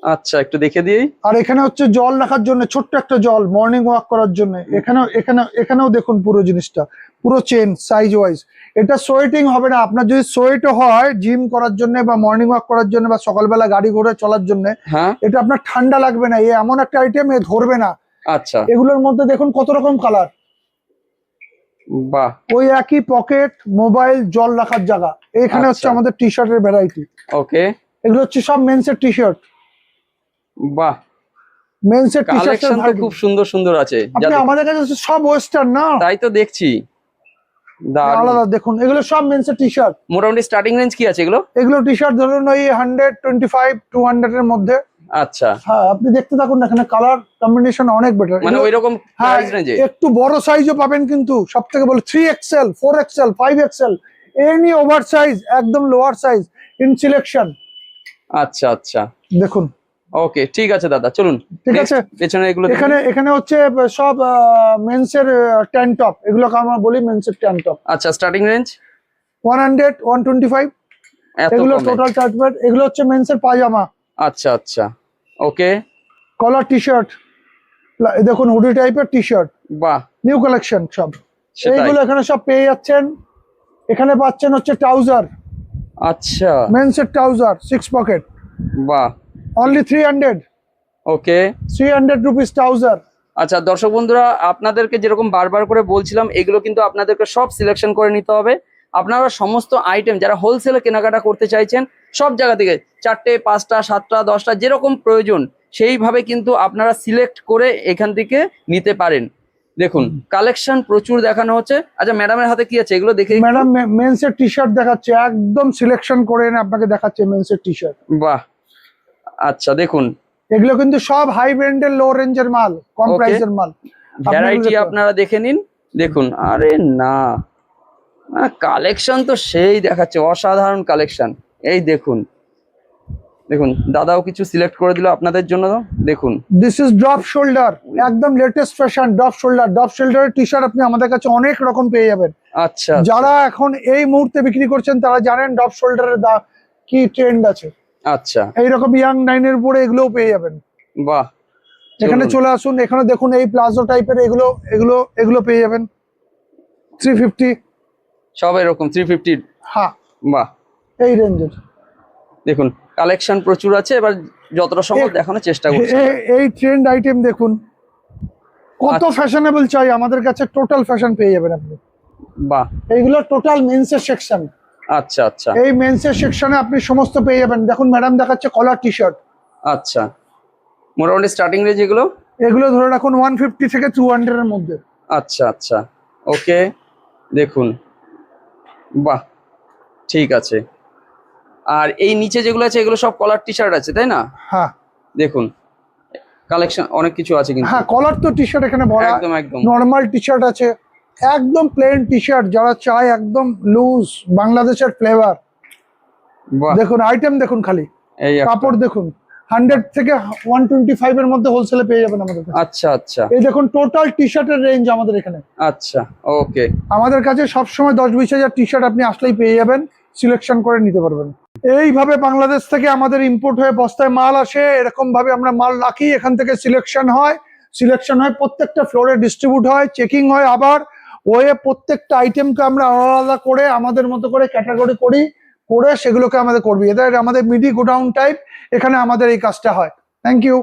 Speaker 2: আচ্ছা একটু দেখে দিই।
Speaker 1: আর এখানে হচ্ছে জল রাখার জন্য, ছোট্ট একটা জল মর্নিং ওয়াক করার জন্য। এখানেও দেখুন পুরো জিনিসটা, পুরো চেন সাইজ ওয়াইজ। এটা সোয়েটিং হবে না। আপনার যদি সোয়েটও হয় জিম করার জন্য বা মর্নিং ওয়াক করার জন্য বা সকালবেলা গাড়ি ঘোড়া চলার জন্য,
Speaker 2: হ্যাঁ
Speaker 1: এটা আপনার ঠান্ডা লাগবে না। এ এমন একটা আইটেম, এ ধরবে না।
Speaker 2: আচ্ছা
Speaker 1: এগুলোর মধ্যে দেখুন কত রকম কালার।
Speaker 2: বাহ
Speaker 1: ওই একই পকেট, মোবাইল, জল রাখার জায়গা। এখানে হচ্ছে
Speaker 2: আচ্ছা।
Speaker 1: আমাদের টি শার্টের ভ্যারাইটি।
Speaker 2: ওকে
Speaker 1: এগুলো হচ্ছে সব মেন্সের টি শার্ট,
Speaker 2: বাহ
Speaker 1: মেন্সের টি
Speaker 2: কালেকশন তো খুব
Speaker 1: শার্ট।
Speaker 2: সুন্দর সুন্দর আছে।
Speaker 1: আপনি আমাদের কাছে হচ্ছে সব ওয়েস্টার্ন না,
Speaker 2: তাই তো দেখছি, দারুণ।
Speaker 1: আলাদা দেখুন এগুলো সব মেন্সের টি শার্ট।
Speaker 2: মোটামুটি স্টার্টিং রেঞ্জ কি আছে এগুলো?
Speaker 1: এগুলো টি শার্ট ধরুন ওই 125 200 এর মধ্যে।
Speaker 2: আচ্ছা
Speaker 1: হ্যাঁ আপনি দেখতে থাকুন না, এখানে কালার কম্বিনেশন অনেক বেটার।
Speaker 2: মানে ওইরকম
Speaker 1: হ্যাঁ
Speaker 2: প্রাইস রেঞ্জে
Speaker 1: একটু বড় সাইজও পাবেন, কিন্তু সব থেকে বলে 3XL 4XL 5XL any over size, একদম লোয়ার সাইজ ইন সিলেকশন।
Speaker 2: আচ্ছা আচ্ছা
Speaker 1: দেখুন
Speaker 2: ওকে ঠিক আছে দাদা, চলুন
Speaker 1: ঠিক
Speaker 2: Next,
Speaker 1: আছে।
Speaker 2: পেছনে এগুলো দেখুন।
Speaker 1: এখানে হচ্ছে সব মেন্সের ট্যান টপ, এগুলোকে আমরা বলি মেন্সের ট্যান টপ।
Speaker 2: আচ্ছা স্টার্টিং রেঞ্জ
Speaker 1: 100 125
Speaker 2: এত
Speaker 1: এগুলো
Speaker 2: কমে?
Speaker 1: টোটাল চার্জমেন্ট। এগুলো হচ্ছে মেন্সের পাজামা,
Speaker 2: আচ্ছা আচ্ছা ওকে
Speaker 1: কলার টি শার্ট, দেখুন হুডি টাইপের টি শার্ট,
Speaker 2: বাহ
Speaker 1: নিউ কালেকশন সব।
Speaker 2: সেটাই।
Speaker 1: এইগুলো এখানে সব পেয়ে যাচ্ছেন। এখানে পাচ্ছেন হচ্ছে ট্রাউজার,
Speaker 2: আচ্ছা
Speaker 1: মেন্সের ট্রাউজার 6 পকেট,
Speaker 2: বাহ
Speaker 1: অনলি 300
Speaker 2: ওকে
Speaker 1: 300 রুপিস ট্রাউজার।
Speaker 2: আচ্ছা দর্শক বন্ধুরা, আপনাদেরকে যেরকম বারবার করে বলছিলাম, এগুলো কিন্তু আপনাদেরকে সব সিলেকশন করে নিতে হবে। আপনারা সমস্ত আইটেম যারা হোলসেলে কেনাকাটা করতে চাইছেন, সব জায়গা থেকে 4টে 5টা 7টা 10টা যেরকম প্রয়োজন সেইভাবে কিন্তু আপনারা সিলেক্ট করে এখান থেকে নিতে পারেন। দেখুন কালেকশন প্রচুর দেখানো হচ্ছে। আচ্ছা ম্যাডামের হাতে কি আছে এগুলো দেখে একটু।
Speaker 1: ম্যাডাম মেন্সের টি শার্ট দেখাচ্ছে, একদম সিলেকশন করে এনে আপনাকে দেখাচ্ছে মেন্সের টি শার্ট।
Speaker 2: বাহ আচ্ছা দেখুন
Speaker 1: এগুলো কিন্তু সব হাই ব্র্যান্ডের লো রেঞ্জের মাল, কম
Speaker 2: Okay.
Speaker 1: প্রাইসের মাল।
Speaker 2: ভ্যারাইটি আপনারা দেখে নিন। দেখুন আরে না, কালেকশন তো সেই দেখাচ্ছে, অসাধারণ কালেকশন। এই দেখুন, দেখুন দাদাও কিছু সিলেক্ট করে দিল আপনাদের জন্য। দেখুন
Speaker 1: দিস ইজ ড্রপ শোল্ডার, একদম latest fashion drop shoulder. Drop শোল্ডারের টি শার্ট আপনি আমাদের কাছে অনেক রকম পেয়ে যাবেন।
Speaker 2: আচ্ছা
Speaker 1: যারা এখন এই মুহূর্তে বিক্রি করছেন তারা জানেন ড্রপ শোল্ডারের কি ট্রেন্ড আছে।
Speaker 2: আচ্ছা
Speaker 1: এইরকম ইয়াং নাইনের উপরে এগুলোও পেয়ে যাবেন।
Speaker 2: বাহ,
Speaker 1: এখানে চলে আসুন, এখানে দেখুন এই প্লাজো টাইপের এগুলো এগুলো এগুলো পেয়ে যাবেন 350।
Speaker 2: সব এরকম 350।
Speaker 1: হ্যাঁ,
Speaker 2: বাহ,
Speaker 1: এই রেঞ্জের
Speaker 2: দেখুন কালেকশন প্রচুর আছে। এবার যতটা সম্ভব দেখানোর চেষ্টা করছি।
Speaker 1: এই ট্রেন্ড আইটেম দেখুন কত
Speaker 2: আচ্ছা।
Speaker 1: ফ্যাশনেবল চাই, আমাদের কাছে টোটাল ফ্যাশন পেয়ে যাবেন আপনি।
Speaker 2: বাহ,
Speaker 1: এইগুলো টোটাল মেন্সের সেকশন।
Speaker 2: আচ্ছা আচ্ছা
Speaker 1: এই মেন্সের সেকশনে আপনি সমস্ত পেয়ে যাবেন। দেখুন ম্যাডাম দেখাচ্ছে কলার টি শার্ট।
Speaker 2: আচ্ছা, মোটামুটি স্টার্টিং রেঞ্জ এগুলো।
Speaker 1: এগুলো ধরে রাখুন 150 থেকে 200 এর মধ্যে।
Speaker 2: আচ্ছা আচ্ছা, ওকে দেখুন, বাহ ঠিক আছে। আর এই নিচে যেগুলো আছে এগুলো সব কলার টি শার্ট আছে তাই না?
Speaker 1: হ্যাঁ
Speaker 2: দেখুন কালেকশন অনেক কিছু আছে কিন্তু।
Speaker 1: হ্যাঁ, কলার তো টি শার্ট এখানে ভরা।
Speaker 2: একদম একদম।
Speaker 1: নরমাল টি শার্ট আছে, একদম প্লেন টি শার্ট যারা চায় একদম লুজ বাংলাদেশের ফ্লেভার।
Speaker 2: বাহ,
Speaker 1: দেখুন আইটেম দেখুন, খালি
Speaker 2: এই একটা।
Speaker 1: কাপড় দেখুন 100 থেকে 125 এর মধ্যে হোলসেলে পেয়ে যাবেন আমাদের কাছে।
Speaker 2: আচ্ছা আচ্ছা
Speaker 1: এই দেখুন টোটাল টি শার্টের রেঞ্জ আমাদের এখানে।
Speaker 2: আচ্ছা, ওকে।
Speaker 1: আমাদের কাছে সবসময় 10-20 হাজার টি শার্ট আপনি আসলেই পেয়ে যাবেন, সিলেকশন করে নিতে পারবেন। এইভাবে বাংলাদেশ থেকে আমাদের ইম্পোর্ট হয়ে বস্তায় মাল আসে, এরকম ভাবে আমরা মাল রাখি, এখান থেকে সিলেকশন হয় প্রত্যেকটা ফ্লোরে ডিস্ট্রিবিউট হয়, চেকিং হয়, আবার ওয়ে প্রত্যেকটা আইটেমকে আমরা আলাদা করে আমাদের মতো করে ক্যাটাগরি করে সেগুলোকে আমাদের করবি। এদের আমাদের মিডি গোডাউন টাইপ, এখানে আমাদের এই কাজটা হয়। Thank you.